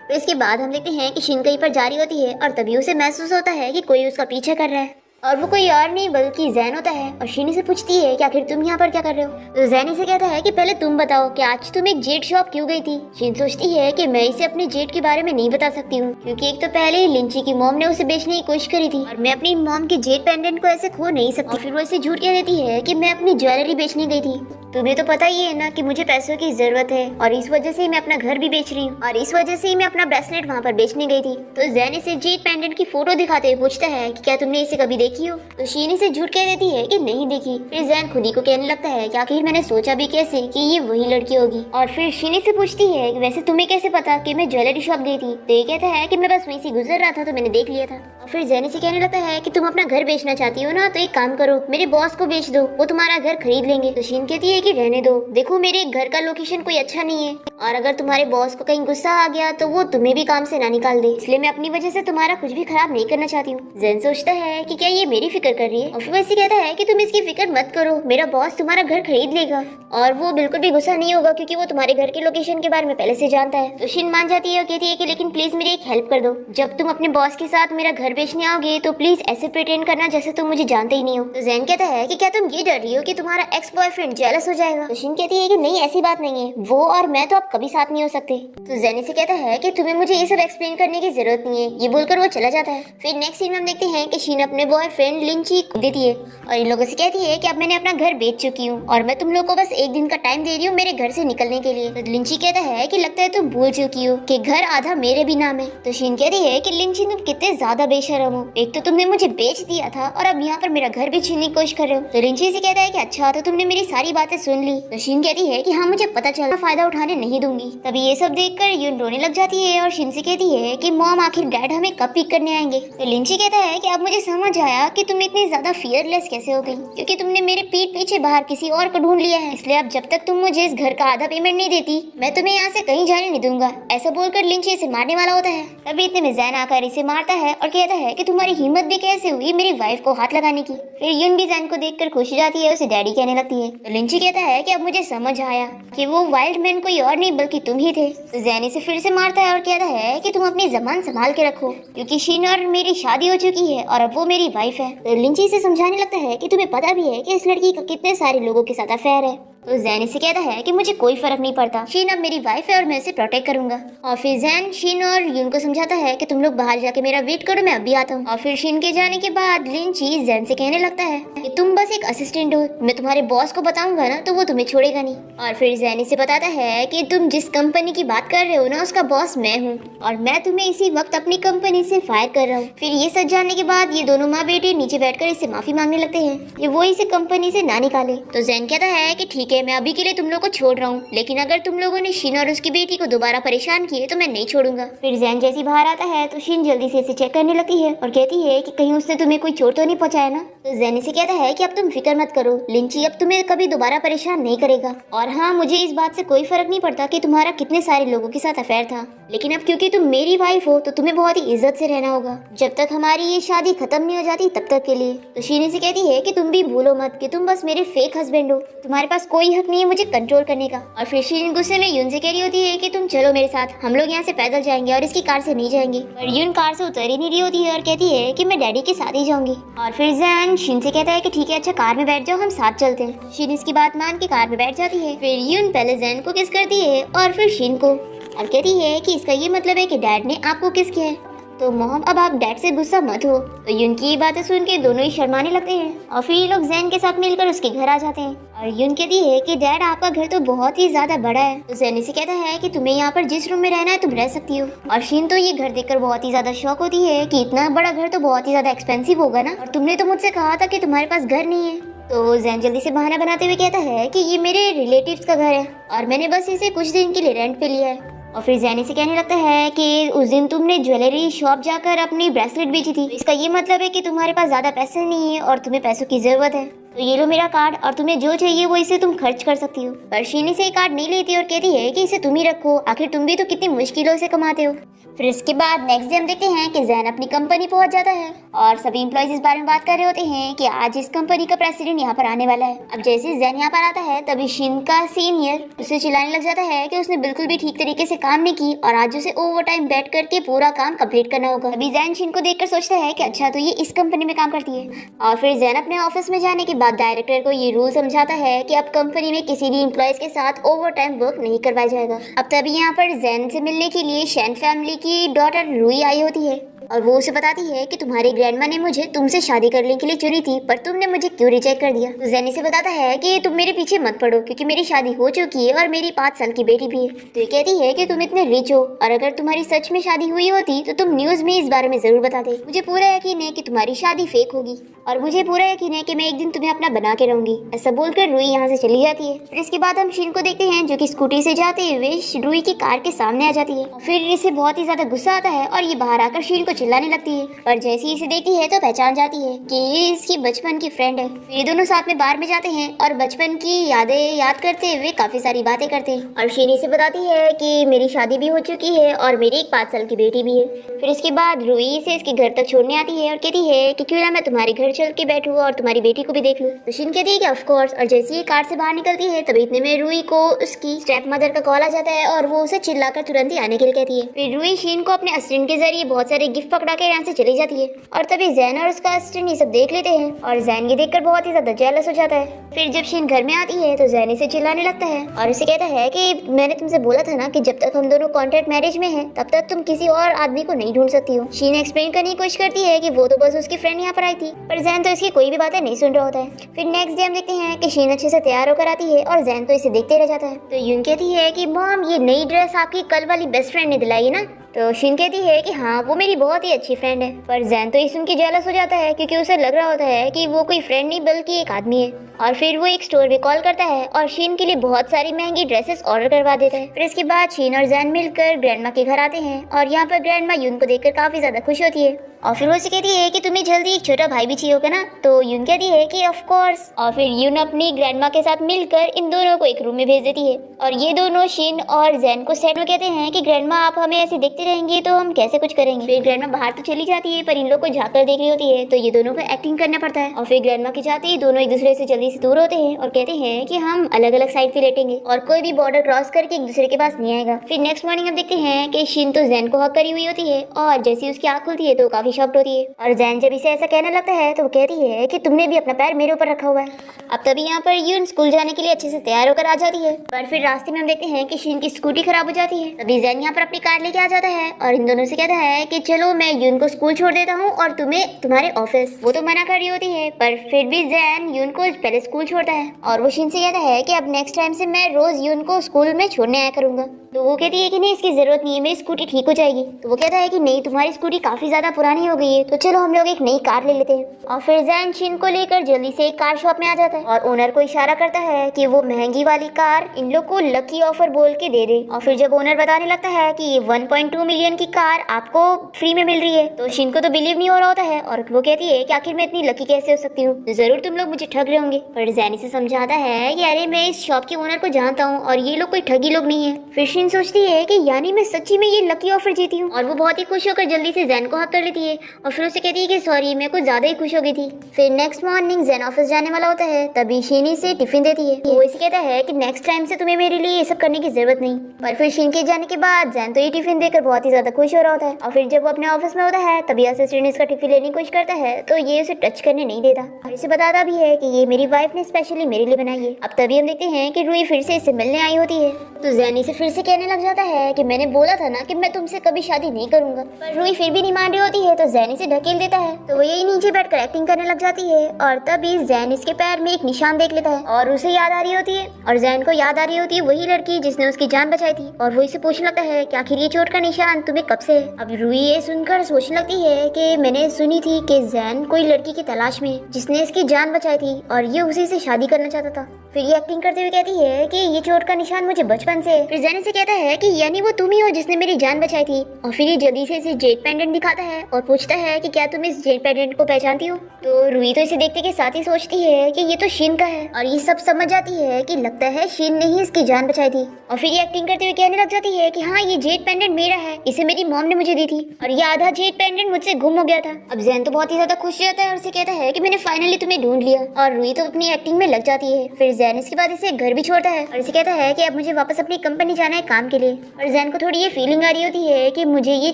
फिर इसके बाद हम देखते हैं कि शीन कहीं पर जा रही होती है और तभी उसे महसूस होता है कि कोई उसका पीछे कर रहा है और वो कोई और नहीं बल्कि जैन होता है। और शीनी से पूछती है कि आखिर तुम यहाँ पर क्या कर रहे हो। तो जैन इसे कहता है कि पहले तुम बताओ कि आज तुम एक जेट शॉप क्यों गई थी। शीन सोचती है कि मैं इसे अपने जेट के बारे में नहीं बता सकती हूँ क्योंकि एक तो पहले ही लिंची की मॉम ने उसे बेचने की कोशिश करी थी और मैं अपनी मॉम के जेट पेंडेंट को ऐसे खो नहीं सकती। फिर वो इसे झूठ कह देती है कि मैं अपनी ज्वेलरी बेचने गई थी। तुम्हें तो पता ही है ना कि मुझे पैसों की जरूरत है और इस वजह से ही मैं अपना घर भी बेच रही हूँ और इस वजह से ही मैं अपना ब्रेसलेट वहाँ पर बेचने गई थी। तो जैन इसे जेट पेंडेंट की फोटो दिखाते हुए पूछता है कि क्या तुमने इसे कभी देखी हो। तो शीन इसे झूठ कह देती है कि नहीं देखी। फिर जैन खुद ही को कहने लगता है कि आखिर मैंने सोचा भी कैसे कि ये वही लड़की होगी। और फिर शीनी से पूछती है कि वैसे तुम्हें कैसे पता कि मैं ज्वेलरी शॉप गई थी। तो ये कहता है कि मैं बस वहीं से गुजर रहा था तो मैंने देख लिया था। और फिर जैन इसे कहने लगता है कि तुम अपना घर बेचना चाहती हो ना, तो एक काम करो, मेरे बॉस को बेच दो, वो तुम्हारा घर खरीद लेंगे। तो शीन कहती है कि रहने दो, देखो मेरे घर का लोकेशन कोई अच्छा नहीं है और अगर तुम्हारे बॉस को कहीं गुस्सा आ गया तो वो तुम्हें भी काम से ना निकाल दे, इसलिए मैं अपनी वजह से तुम्हारा कुछ भी खराब नहीं करना चाहती हूँ। जैन सोचता है कि क्या ये मेरी फिक्र कर रही है और फिर वैसे कहता है कि तुम इसकी फिक्र मत करो, मेरा बॉस तुम्हारा घर खरीद लेगा और वो बिल्कुल भी गुस्सा नहीं होगा क्योंकि वो तुम्हारे घर के लोकेशन के बारे में पहले से जानता है। तो शीन मान जाती है और कहती है कि लेकिन प्लीज मेरी एक हेल्प कर दो, जब तुम अपने बॉस के साथ मेरा घर बेचने आओगे तो प्लीज ऐसे प्रिटेंड करना जैसे तुम मुझे जानते ही नहीं हो। तो जैन कहता है कि क्या तुम ये डर रही हो कि तुम्हारा एक्स बॉयफ्रेंड जेलस हो जाएगा। तो शीन कहती है कि नहीं, ऐसी बात नहीं है, वो और मैं तो अब कभी साथ नहीं हो सकते। तो जैन से कहता है कि तुम्हें मुझे ये सब एक्सप्लेन करने की जरूरत नहीं है। ये बोलकर वो चला जाता है। फिर नेक्स्ट सीन में हम देखते हैं कि शीन अपने बॉयफ्रेंड लिंची को देती है और इन लोगों से कहती है कि अब मैंने अपना घर बेच चुकी हूँ और मैं तुम लोग को बस एक दिन का टाइम दे रही हूँ मेरे घर से निकलने के लिए। तो लिंची कहता है कि लगता है तुम भूल चुकी हो कि घर आधा मेरे भी नाम है। तो शीन कहती है कि लिंची तुम कितने ज्यादा बेशरम हो, एक तो तुमने मुझे बेच दिया था और अब यहाँ पर मेरा घर भी छीनने की कोशिश कर रहे हो। तो लिंची से कहता है कि अच्छा तो तुमने मेरी सारी बातें सुन ली। तो शीन कहती है कि हाँ मुझे पता चला, फायदा उठाने नहीं दूंगी। तभी ये सब देखकर यून रोने लग जाती है और शीन से कहती है कि मॉम आखिर डैड हमें कब पिक करने आएंगे। तो लिंची कहता है कि अब मुझे समझ आया कि तुम इतनी ज्यादा फियरलेस कैसे हो गई, क्योंकि तुमने मेरे पीठ पीछे बाहर किसी और को ढूंढ लिया है, इसलिए अब जब तक तुम मुझे इस घर का आधा पेमेंट नहीं देती मैं तुम्हें यहाँ से कहीं जाने नहीं दूंगा। ऐसा बोलकर लिंची इसे मारने वाला होता है। तभी इतने में जैन आकर इसे मारता है और कहता है कि तुम्हारी हिम्मत भी कैसे हुई मेरी वाइफ को हाथ लगाने की। फिर यून भी जैन को देखकर खुश हो जाती है, उसे डैडी कहने लगती है। तो लिंची कहता है कि अब मुझे समझ आया कि वो वाइल्ड मैन कोई और नहीं बल्कि तुम ही थे। तो जैन इसे फिर से मारता है और कहता है कि तुम अपनी जबान संभाल के रखो क्योंकि शीन और मेरी शादी हो चुकी है और अब वो मेरी वाइफ है। तो लिंची इसे समझाने लगता है कि तुम्हें पता भी है कि इस लड़की का कितने सारे लोगों के साथ अफेयर है। तो जैन इसे कहता है कि मुझे कोई फर्क नहीं पड़ता, शीन अब मेरी वाइफ है और मैं इसे प्रोटेक्ट करूंगा। और फिर जैन शीन और यून को समझाता है कि तुम लोग बाहर जाके मेरा वेट करो, मैं अभी आता हूँ। और फिर शीन के जाने के बाद लिंची जैन से कहने लगता है कि तुम बस एक असिस्टेंट हो, मैं तुम्हारे बॉस को बताऊंगा ना तो वो तुम्हें छोड़ेगा नहीं। और फिर जैन इसे बताता है कि तुम जिस कंपनी की बात कर रहे हो ना उसका बॉस मैं हूँ और मैं तुम्हें इसी वक्त अपनी कंपनी से फायर कर रहा हूँ। फिर ये सच जानने के बाद ये दोनों माँ बेटी नीचे बैठकर इससे माफी मांगने लगते हैं कि वो इसे कंपनी से ना निकाले। तो जैन कहता है कि ठीक है, मैं अभी के लिए तुम लोग को छोड़ रहा हूँ, लेकिन अगर तुम लोगों ने शीन और उसकी बेटी को दोबारा परेशान किए तो मैं नहीं छोड़ूंगा। फिर जैन जैसी बाहर आता है तो शीन जल्दी से इसे चेक करने लगती है और कहती है कि कहीं उसने तुम्हें कोई चोट तो नहीं पहुंचाया ना। तो जैन इसे कहता है कि अब तुम फिक्र मत करो, लिंची अब तुम्हें कभी दोबारा परेशान नहीं करेगा। और हाँ, मुझे इस बात से कोई फर्क नहीं पड़ता कि तुम्हारा कितने सारे लोगों के साथ अफेयर था, लेकिन अब क्योंकि तुम मेरी वाइफ हो तो तुम्हें बहुत ही इज्जत से रहना होगा जब तक हमारी ये शादी खत्म नहीं हो जाती तब तक के लिए। तो शीन इसे कहती है कि तुम भी भूलो मत कि तुम बस मेरे फेक हस्बैंड हो, तुम्हारे पास कोई कोई हक नहीं है मुझे कंट्रोल करने का। और फिर शीन गुस्से में यून से कह रही होती है कि तुम चलो मेरे साथ, हम लोग यहाँ से पैदल जाएंगे और इसकी कार से नहीं जाएंगे। पर यून कार से उतर ही नहीं रही होती है और कहती है कि मैं डैडी के साथ ही जाऊंगी। और फिर जैन शीन से कहता है कि ठीक है अच्छा कार में बैठ जाओ, हम साथ चलते हैं। शीन इसकी बात मान के कार में बैठ जाती है। फिर यून पहले जैन को किस करती है और फिर शीन को, और कहती है कि इसका ये मतलब है कि डैड ने आपको किस किया है, तो मॉम अब आप डैड से गुस्सा मत हो। तो यून की बातें सुन के दोनों ही शर्माने लगते हैं और फिर ये लोग जैन के साथ मिलकर उसके घर आ जाते हैं। और यून कहती है कि डैड आपका घर तो बहुत ही ज्यादा बड़ा है। तो जैन इसे कहता है कि तुम्हें यहाँ पर जिस रूम में रहना है तुम रह सकती हो। और शीन तो ये घर देखकर बहुत ही ज्यादा शॉक होती है कि इतना बड़ा घर तो बहुत ही ज्यादा एक्सपेंसिव होगा ना, और तुमने तो मुझसे कहा था कि तुम्हारे पास घर नहीं है। तो जैन जल्दी से बहाना बनाते हुए कहता है कि ये मेरे रिलेटिव्स का घर है और मैंने बस इसे कुछ दिन के लिए रेंट पे लिया है। और फिर जैन से कहने लगता है कि उस दिन तुमने ज्वेलरी शॉप जाकर अपनी ब्रेसलेट बेची थी, तो इसका ये मतलब है कि तुम्हारे पास ज्यादा पैसे नहीं है और तुम्हें पैसों की जरूरत है। तो ये लो मेरा कार्ड और तुम्हें जो चाहिए वो इसे तुम खर्च कर सकती हो। पर शीनी से ये कार्ड नहीं लेती और कहती है कि इसे तुम ही रखो, आखिर तुम भी तो कितनी मुश्किलों से कमाते हो। फिर इसके बाद नेक्स्ट डे हम देखते हैं कि जैन अपनी कंपनी पहुंच जाता है और सभी एम्प्लॉइज इस बारे में बात कर रहे होते हैं कि आज इस कंपनी का प्रेसिडेंट यहाँ पर आने वाला है। अब जैसे जैन यहाँ पर आता है तभी शीन का सीनियर उसे चिल्लाने लग जाता है कि उसने बिल्कुल भी ठीक तरीके से काम नहीं की और आज उसे ओवर टाइम बैठ करके पूरा काम कंप्लीट करना होगा। अभी जैन शीन को देखकर सोचता है कि अच्छा तो ये इस कंपनी में काम करती है। और फिर जैन अपने ऑफिस में जाने के बाद डायरेक्टर को ये रूल समझाता है कि अब कंपनी में किसी भी एम्प्लॉयज के साथ ओवर टाइम वर्क नहीं करवाया जाएगा। अब तभी यहाँ पर जैन से मिलने के लिए शैन फैमिली की डॉटर रूई आई होती है और वो उसे बताती है कि तुम्हारी ग्रैंडमा ने मुझे तुमसे शादी करने के लिए चुनी थी पर तुमने मुझे क्यों रिजेक्ट कर दिया। तो जैन से बताता है कि तुम मेरे पीछे मत पड़ो क्योंकि मेरी शादी हो चुकी है और मेरी 5 साल की बेटी भी है। तो ये कहती है कि तुम इतने रिच हो और अगर तुम्हारी सच में शादी हुई होती तो तुम न्यूज में इस बारे में जरूर बताते। मुझे पूरा यकीन है कि तुम्हारी शादी फेक होगी और मुझे पूरा यकीन है कि मैं एक दिन तुम्हें अपना बना के रहूंगी। ऐसा बोलकर रूई यहाँ से चली जाती है। फिर इसके बाद हम शीन को देखते हैं जो कि स्कूटी से जाते हुए रूई की कार के सामने आ जाती है। फिर इसे बहुत ही ज्यादा गुस्सा आता है और ये बाहर आकर शीन को चिल्लाने लगती है, पर जैसे ही इसे देखती है तो पहचान जाती है कि ये इसकी बचपन की फ्रेंड है। ये दोनों साथ में बार में जाते हैं और बचपन की यादें याद करते हुए काफी सारी बातें करते हैं। और शीन इसे बताती है कि मेरी शादी भी हो चुकी है और मेरी एक 5 साल की बेटी भी है। फिर इसके बाद रूई इसे इसके घर तक छोड़ने आती है और कहती है कि क्यों ना मैं तुम्हारे घर चल के बैठूं और तुम्हारी बेटी को भी देख लूं। तो शीन कहती है कि ऑफ कोर्स। और जैसे ही कार से बाहर निकलती है तभी इतने में रूई को उसकी स्टेप मदर का कॉल आ जाता है और वो उसे चिल्लाकर तुरंत ही आने के लिए कहती है। फिर रूई शीन को अपने असिस्टेंट के जरिए बहुत सारे गिफ्ट पकड़ा के यहाँ से चली जाती है और तभी जैन और उसका असिस्टेंट ये सब देख लेते हैं और जैन ये देखकर बहुत ही ज्यादा जेलस हो जाता है। फिर जब शीन घर में आती है तो जैन इसे चिल्लाने लगता है और उसे कहता है कि मैंने तुमसे बोला था ना कि जब तक हम दोनों कॉन्ट्रैक्ट मैरिज में हैं तब तक तुम किसी और आदमी को नहीं ढूंढ सकती हो। शीन एक्सप्लेन करने की कोशिश करती है कि वो तो बस उसकी फ्रेंड यहाँ पर आई थी, पर जैन तो इसकी कोई भी बातें नहीं सुन रहा होता है। फिर नेक्स्ट डे हम देखते हैं कि शीन अच्छे से तैयार होकर आती है और जैन तो इसे देखते रह जाता है। तो यून कहती है कि मॉम ये नई ड्रेस आपकी कल वाली बेस्ट फ्रेंड ने दिलाई है ना। तो शीन कहती है कि हाँ वो मेरी बहुत ही अच्छी फ्रेंड है। पर जैन तो ये सुन के जेलस हो जाता है क्योंकि उसे लग रहा होता है कि वो कोई फ्रेंड नहीं बल्कि एक आदमी है। और फिर वो एक स्टोर में कॉल करता है और शीन के लिए बहुत सारी महंगी ड्रेसेस ऑर्डर करवा देता है। फिर इसके बाद शीन और जैन मिलकर ग्रैंडमा के घर आते हैं और यहाँ पर ग्रैंडमा यून को देखकर काफी ज्यादा खुश होती है और फिर वो उसे कहती है कि तुम्हें जल्दी एक छोटा भाई भी चाहिए होगा ना। तो यून कहती है कि ऑफ कोर्स। और फिर यून अपनी ग्रैंडमा के साथ मिलकर इन दोनों को एक रूम में भेज देती है और ये दोनों शीन और जैन को सेट में कहते हैं कि ग्रैंडमा आप हमें ऐसे देखते रहेंगे तो हम कैसे कुछ करेंगे। फिर ग्रैंडमा बाहर तो चली जाती है पर इन लोग को झाँककर देख रही होती है तो ये दोनों को एक्टिंग करना पड़ता है। और फिर ग्रैंडमा के जाते ही दोनों एक दूसरे से जल्दी से दूर होते हैं और कहते हैं कि हम अलग अलग साइड पे लेटेंगे और कोई भी बॉर्डर क्रॉस करके एक दूसरे के पास नहीं आएगा। फिर नेक्स्ट मॉर्निंग हम देखते हैं कि शीन तो जैन को हक करी हुई होती है और जैसे ही उसकी आँख खुलती है तो काफी शॉक्ड होती है और जैन जब इसे ऐसा कहने लगता है तो वो कहती है कि तुमने भी अपना पैर मेरे ऊपर रखा हुआ है। अब तभी यहाँ पर यून स्कूल जाने के लिए अच्छे से तैयार होकर आ जाती है पर फिर रास्ते में हम देखते हैं कि शीन की स्कूटी खराब हो जाती है। तभी जैन यहाँ पर अपनी कार लेके आ जाता है और इन दोनों से कहता है कि चलो मैं यून को स्कूल छोड़ देता हूँ और तुम्हें तुम्हारे ऑफिस। वो तो मना कर रही होती है पर फिर भी जैन यून को पहले स्कूल छोड़ता है और वो शीन से कहता है कि अब नेक्स्ट टाइम से मैं रोज यून को स्कूल में छोड़ने आया करूंगा। तो वो कहती है कि नहीं इसकी जरूरत नहीं है, मेरी स्कूटी ठीक हो जाएगी। तो वो कहता है कि नहीं तुम्हारी स्कूटी काफी ज्यादा पुरानी हो गई है तो चलो हम लोग एक नई कार ले लेते हैं। और फिर जैन शीन को लेकर जल्दी से एक कार शॉप में आ जाता है और ओनर को इशारा करता है कि वो महंगी वाली कार इन लोग को लकी ऑफर बोल के दे दे। और फिर जब ओनर बताने लगता है कि ये 1.2 मिलियन की कार आपको फ्री में मिल रही है तो शीन को तो बिलीव नहीं हो रहा होता है और वो कहती है कि आखिर मैं इतनी लकी कैसे हो सकती हूँ, जरूर तुम लोग मुझे ठग रहे होंगे। पर जैन इसे समझाता है कि अरे मैं इस शॉप के ओनर को जानता हूँ और ये लोग कोई ठगी लोग नहीं है। फिर शीन सोचती है कि यानी मैं सच्ची में ये लकी ऑफर जीती हूँ और वो बहुत ही खुश होकर जल्दी से जैन को हक कर लेती है और फिर उसे कहती है कि सॉरी मैं कुछ ज्यादा ही खुश हो गई थी। फिर नेक्स्ट मॉर्निंग जैन ऑफिस जाने वाला होता है, तभी शीन इसे टिफिन देती है। वो इसे कहता है कि नेक्स्ट टाइम से तुम्हें मेरे लिए ये सब करने की जरूरत नहीं। पर फिर शीन के जाने के बाद जैन तो ये टिफिन देकर बहुत ही ज्यादा खुश हो रहा होता है और फिर जब वो अपने ऑफिस में होता है तभी असिस्टेंट इसका टिफिन लेने की कोशिश करता है तो ये उसे टच करने नहीं देता और इसे बताता भी है कि ये मेरी वाइफ ने स्पेशली मेरे लिए बनाई है। अब तभी हम देखते हैं कि रूही फिर से इससे मिलने आई होती है तो जैन इसे फिर से कहने लग जाता है कि मैंने बोला था ना कि मैं तुमसे कभी शादी नहीं करूंगा। पर रूही फिर भी नहीं मान रही होती है तो जैन इसे ढकेल देता है तो वो यही नीचे बैठकर एक्टिंग करने लग जाती है और तभी जैन इसके पैर में एक निशान देख लेता है और उसे याद आ रही होती है और जैन को याद आ रही होती है वही लड़की जिसने उसकी जान बचाई थी और वो इसे पूछने लगता है कि आखिर ये चोट का निशान तुम्हें कब से है। अब रूही ये सुनकर सोचने लगती है कि मैंने सुनी थी कि जैन कोई लड़की की तलाश में जिसने इसकी जान बचाई थी और ये उसी से शादी करना चाहता था। फिर ये एक्टिंग करते हुए कहती है कि ये चोट का निशान मुझे बचपन से। फिर जैन से कहता है कि यानी वो तुम ही हो जिसने मेरी जान बचाई थी और फिर ये जल्दी से इसे जेड पेंडेंट दिखाता है और पूछता है कि क्या तुम इस जेड पेंडेंट को पहचानती हो। तो रूही तो इसे देखते के साथ ही सोचती है कि ये तो शीन का है और ये सब समझ जाती है कि लगता है शीन ने ही इसकी जान बचाई थी और फिर ये एक्टिंग करते हुए कहने लग जाती है कि हाँ ये जेड पेंडेंट मेरा है, इसे मेरी मॉम ने मुझे दी थी और ये आधा जेड पेंडेंट मुझसे गुम हो गया था। अब जैन तो बहुत ही ज्यादा खुश रहता है और उसे कहता है कि मैंने फाइनली तुम्हें ढूंढ लिया और रूही तो अपनी एक्टिंग में लग जाती है। फिर जैन इसके बाद इसे घर भी छोड़ता है और इसे कहता है कि अब मुझे वापस अपनी कंपनी जाना है काम के लिए। और जैन को थोड़ी ये फीलिंग आ रही होती है कि मुझे ये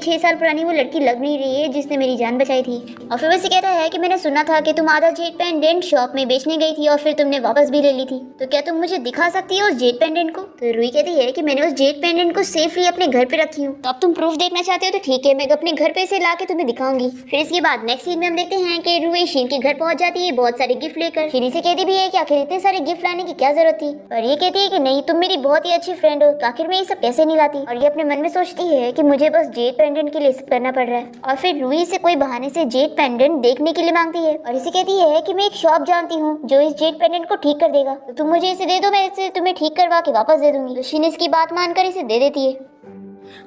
6 साल पुरानी वो लड़की लग नहीं रही है जिसने मेरी जान बचाई थी। और फिर वैसे कहता है कि मैंने सुना था कि तुम आधा जेड पेंडेंट शॉप में बेचने गई थी और फिर तुमने वापस भी ले ली थी, तो क्या तुम मुझे दिखा सकती हो उस जेड पेंडेंट को। तो रूही कहती है कि मैंने उस जेड पेंडेंट को सेफली अपने घर पे रखी हूँ, तो अब तुम प्रूफ देखना चाहते हो तो ठीक है, मैं अपने घर पे इसे ला के तुम्हें दिखाऊंगी। फिर इसके बाद नेक्स्ट सीन में हम देखते हैं कि रूही शीन के घर पहुंच जाती है बहुत सारे गिफ्ट लेकर। शीन से कहती भी है कि आखिर इतने सारे गिफ्ट लाने की क्या जरूरत थी और ये कहती है कि नहीं तुम मेरी बहुत ही अच्छी फ्रेंड हो तो आखिर मैं ये सब कैसे नहीं लाती। और ये अपने मन में सोचती है कि मुझे बस जेड पेंडेंट के लिए सब करना पड़ रहा है। और फिर रूही से कोई बहाने से जेड पेंडेंट देखने के लिए मांगती है और इसे कहती है कि मैं एक शॉप जानती हूँ जो इस जेड पेंडेंट को ठीक कर देगा, तो तुम मुझे इसे दे दो, मैं इसे तुम्हें ठीक करवा के वापस दे दूंगी। तो शीन इसकी बात मानकर इसे दे देती है।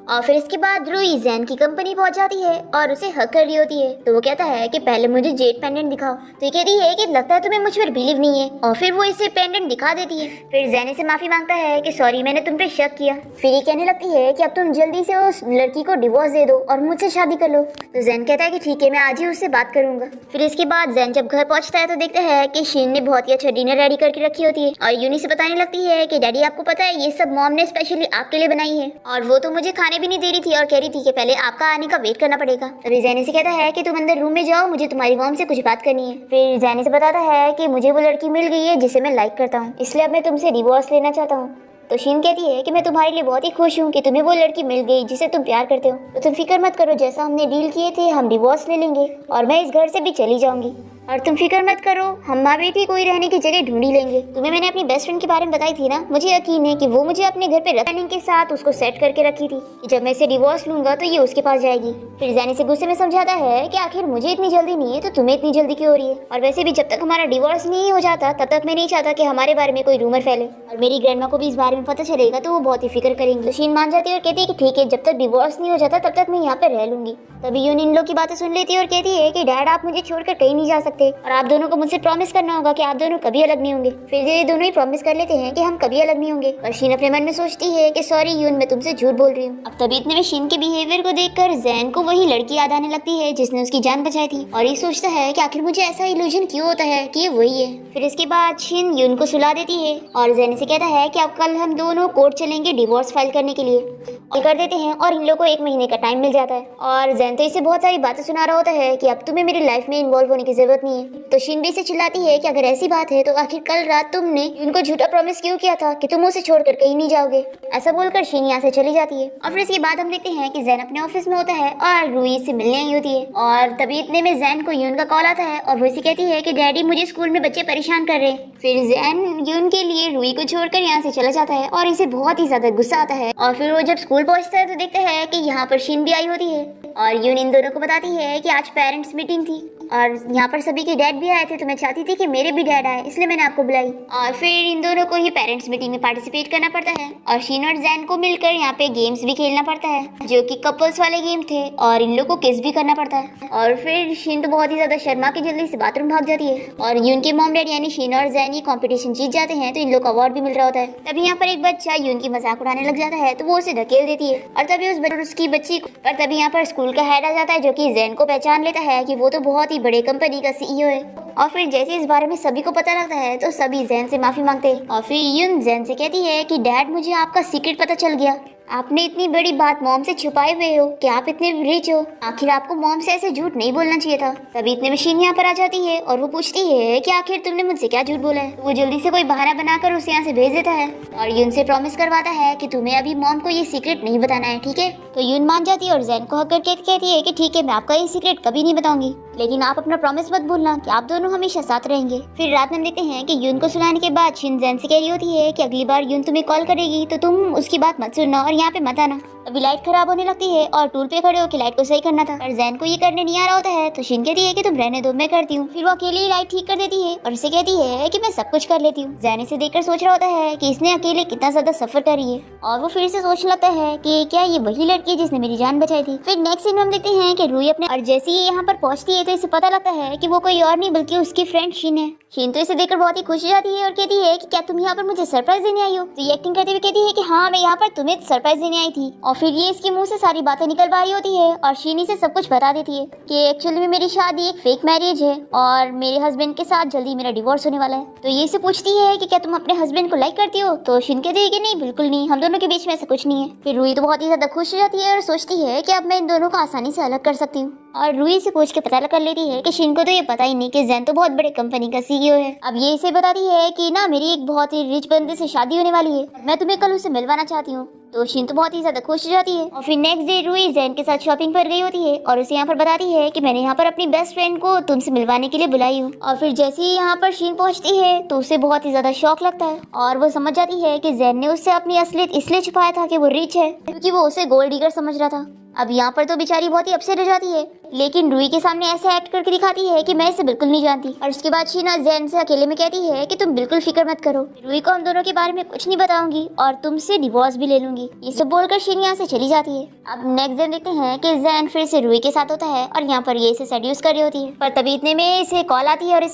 और फिर इसके बाद रूही जैन की कंपनी पहुंच जाती है और उसे हक कर रही होती है तो वो कहता है कि पहले मुझे जेड पेंडेंट दिखाओ। तो ये कहती है कि लगता है तुम्हें मुझ पर बिलीव नहीं है और फिर वो इसे पेंडेंट दिखा देती है। फिर जैन से माफी मांगता है कि सॉरी मैंने तुम पे शक किया। फिर ये कहने लगती है कि अब तुम जल्दी से उस लड़की को डिवोर्स दे दो और मुझसे शादी कर लो। तो जैन कहता है कि ठीक है मैं आज ही उससे बात करूंगा। फिर इसके बाद जैन जब घर पहुंचता है तो देखता है कि शीन ने बहुत ही अच्छा डिनर रेडी करके रखी होती है और यूनी से बताने लगती है कि डैडी आपको पता है ये सब मॉम ने स्पेशली आपके लिए बनाई है और वो तो मुझे खाने भी नहीं दे रही थी और कह रही थी कि पहले आपका आने का वेट करना पड़ेगा। तभी जैन से कहता है कि तुम अंदर रूम में जाओ, मुझे तुम्हारी मॉम से कुछ बात करनी है। फिर जैन से बताता है कि मुझे वो लड़की मिल गई है जिसे मैं लाइक करता हूँ, इसलिए अब मैं तुमसे डिवोर्स लेना चाहता हूँ। तो शीन कहती है कि मैं तुम्हारे लिए बहुत ही खुश हूँ कि तुम्हें वो लड़की मिल गई जिसे तुम प्यार करते हो, तो तुम फिक्र मत करो, जैसा हमने डील किए थे हम डिवोर्स ले लेंगे और मैं इस घर से भी चली जाऊंगी और तुम फिक्र मत करो, हम माँ बेटी कोई रहने की जगह ढूंढ ही लेंगे। तुम्हें मैंने अपनी बेस्ट फ्रेंड के बारे में बताई थी ना, मुझे यकीन है कि वो मुझे अपने घर पे रखने के साथ उसको सेट करके रखी थी कि जब मैं इसे डिवोर्स लूंगा तो ये उसके पास जाएगी। फिर जैन से गुस्से में समझाता है कि आखिर मुझे इतनी जल्दी नहीं है तो तुम्हें इतनी जल्दी क्यों हो रही है, और वैसे भी जब तक हमारा डिवोर्स नहीं हो जाता तब तक मैं नहीं चाहता कि हमारे बारे में कोई रूमर फैले और मेरी ग्रैंडमा को भी इस बारे में पता चलेगा तो वो बहुत ही फिक्र करेंगी। तो शीन मान जाती है और कहती है कि ठीक है, जब तक डिवोर्स नहीं हो जाता तब तक मैं यहाँ पे रह लूंगी। तभी यून इन लोग की बातें सुन लेती है और कहती है कि डैड आप मुझे छोड़कर कहीं नहीं जा सकते और आप दोनों को मुझसे प्रॉमिस करना होगा कि आप दोनों कभी अलग नहीं होंगे। फिर ये दोनों ही प्रॉमिस कर लेते हैं कि हम कभी अलग नहीं होंगे और शीन अपने मन में सोचती है कि सॉरी यून मैं तुमसे झूठ बोल रही हूँ। अब तभी इतने में शीन के बिहेवियर को देखकर जैन को वही लड़की याद आने लगती है जिसने उसकी जान बचाई थी और ये सोचता है कि आखिर मुझे ऐसा इल्यूजन क्यों होता है कि ये वही है। फिर इसके बाद शीन यून को सुला देती है और जैन से कहता है कि अब कल हम दोनों कोर्ट चलेंगे डिवोर्स फाइल करने के लिए और कर देते हैं और इन लोगों को 1 महीने का टाइम मिल जाता है। और जैन तो इसे बहुत सारी बातें सुना रहा होता है कि अब तुम्हें मेरी लाइफ में इन्वॉल्व होने की जरूरत नहीं है। तो शीन भी इसे चिल्लाती है कि अगर ऐसी बात है तो आखिर कल रात तुमने उनको झूठा प्रॉमिस क्यों किया था कि तुम उसे छोड़कर कहीं नहीं जाओगे। ऐसा बोलकर शीन यहाँ से चली जाती है और फिर इसके बाद हम देखते हैं कि जैन अपने ऑफिस में होता है और रूही से मिलने आई होती है और तभी इतने में जैन को यून का कॉल आता है और वो इसे कहती है कि डैडी मुझे स्कूल में बच्चे परेशान कर रहे हैं। फिर जैन यून के लिए रूही को छोड़कर यहाँ से चला जाता है और इसे बहुत ही ज्यादा गुस्सा आता है। और फिर वो जब स्कूल पहुंचता है तो देखता है कि यहाँ पर शीन भी आई होती है और यून इन दोनों को बताती है कि आज पेरेंट्स मीटिंग थी और यहाँ पर सभी सभी के डैड भी आए थे, तो मैं चाहती थी कि मेरे भी डैड आए, इसलिए मैंने आपको बुलाई। और फिर इन दोनों को ही पेरेंट्स मीटिंग में पार्टिसिपेट करना पड़ता है और शीन और जैन को मिलकर यहाँ पे गेम्स भी खेलना पड़ता है जो कि कपल्स वाले गेम थे और इन लोग को किस भी करना पड़ता है। और फिर शीन तो बहुत ही ज्यादा शर्मा के जल्दी से बाथरूम भाग जाती है और यून के मॉम डैड यानी शीन और जैन ये कॉम्पिटिशन जीत जाते हैं, तो इन लोग को अवार्ड भी मिल रहा होता है। तभी यहाँ पर एक बच्चा यून की मजाक उड़ाने लग जाता है, तो वो उसे धकेल देती है और तभी उसकी बच्ची पर तभी यहाँ पर स्कूल का हेड आ जाता है जो कि जैन को पहचान लेता है कि वो तो बहुत ही बड़े कंपनी का सीईओ है। और फिर जैसे इस बारे में सभी को पता लगता है तो सभी जैन से माफी मांगते हैं और फिर यून जैन से कहती है कि डैड मुझे आपका सीक्रेट पता चल गया, आपने इतनी बड़ी बात मॉम से छुपाए हुए हो कि आप इतने रिच हो, आखिर आपको मॉम से ऐसे झूठ नहीं बोलना चाहिए था। तभी इतने में शीन यहाँ पर आ जाती है और वो पूछती है कि आखिर तुमने मुझसे क्या झूठ बोला है। वो जल्दी से कोई बहाना बनाकर उसे यहाँ से भेज देता है और यून से प्रॉमिस करवाता है कि तुम्हें अभी मॉम को ये सीक्रेट नहीं बताना है, ठीक है। तो यून मान जाती है और जैन को हक करके कहती है कि ठीक है, मैं आपका ये सीक्रेट कभी नहीं बताऊंगी, लेकिन आप अपना प्रॉमिस मत भूलना कि आप दोनों हमेशा साथ रहेंगे। फिर रात में देखते हैं कि यून को सुलाने के बाद शीन जैन से कह रही होती है कि अगली बार यून तुम्हें कॉल करेगी तो तुम उसकी बात मत सुनना और यहाँ पे मत आना। अभी लाइट खराब होने लगती है और टूल पे खड़े होकर लाइट को सही करना था, पर जैन को ये करने नहीं आ रहा होता है, तो शीन कहती है कि तुम रहने दो, मैं करती हूँ। फिर वो अकेले ही लाइट ठीक कर देती है और इसे कहती है कि मैं सब कुछ कर लेती हूँ। जैन इसे देखकर सोच रहा होता है कि इसने अकेले कितना ज्यादा सफर करी है और वो फिर से सोचने लगता है कि क्या ये वही लड़की है जिसने मेरी जान बचाई थी। फिर नेक्स्ट सीन में हम देखते हैं कि रूही अपने और जैसे ही यहाँ पर पहुंचती है तो इसे पता लगता है कि वो कोई और नहीं बल्कि उसकी फ्रेंड शीन है। शीन तो इसे देखकर बहुत ही खुश हो जाती है और कहती है कि क्या तुम यहाँ पर मुझे सरप्राइज देने आई हो। तो ये एक्टिंग करते हुए कहती है कि हाँ, मैं यहाँ पर तुम्हें सरप्राइज देने आई थी। और फिर ये इसके मुंह से सारी बातें निकल पा रही होती है और शीन इसे सब कुछ बता देती है कि एक्चुअली में मेरी शादी एक फेक मैरिज है और मेरे हस्बैंड के साथ जल्दी मेरा डिवोर्स होने वाला है। तो ये इसे पूछती है कि क्या तुम अपने हस्बैंड को लाइक करती हो। तो शीन कहती है कि नहीं, बिल्कुल नहीं, हम दोनों के बीच में ऐसा कुछ नहीं है। फिर रूही तो बहुत ही ज्यादा खुश हो जाती है और सोचती है कि अब मैं इन दोनों को आसानी से अलग कर सकती हूँ। और रूही से पूछ के पता कर लेती है कि शीन को तो ये पता ही नहीं कि जैन तो बहुत बड़े कंपनी का सीईओ है। अब ये इसे बताती है कि ना मेरी एक बहुत ही रिच बंदे से शादी होने वाली है, मैं तुम्हें कल उसे मिलवाना चाहती हूँ। तो शीन तो बहुत ही ज्यादा खुश हो जाती है और फिर नेक्स्ट डे रूही जैन के साथ शॉपिंग पर गई होती है और उसे यहाँ पर बताती है कि मैंने यहाँ पर अपनी बेस्ट फ्रेंड को तुमसे मिलवाने के लिए बुलाई हूँ। और फिर जैसे ही यहाँ पर शीन पहुँचती है तो उसे बहुत ही ज्यादा शौक लगता है और वो समझ जाती है कि जैन ने उससे अपनी असलियत इसलिए छुपाया था कि वो रिच है, क्योंकि वो उसे गोल्ड डिगर समझ रहा था। अब यहाँ पर तो बेचारी बहुत ही अपसेट हो जाती है, लेकिन रूही के सामने ऐसे एक्ट करके दिखाती है कि मैं इसे बिल्कुल नहीं जानती। और उसके बाद शीना जैन से अकेले में कहती है कि तुम बिल्कुल फिक्र मत करो, रूही को हम दोनों के बारे में कुछ नहीं बताऊंगी और तुमसे डिवोर्स भी ले लूंगी। ये सब बोलकर शीन यहाँ से चली जाती है। अब नेक्स्ट दिन देखते हैं कि जैन फिर से रूही के साथ होता है और यहाँ पर ये इसे सेड्यूस कर रही होती है। पर तभी इतने में इसे कॉल आती है और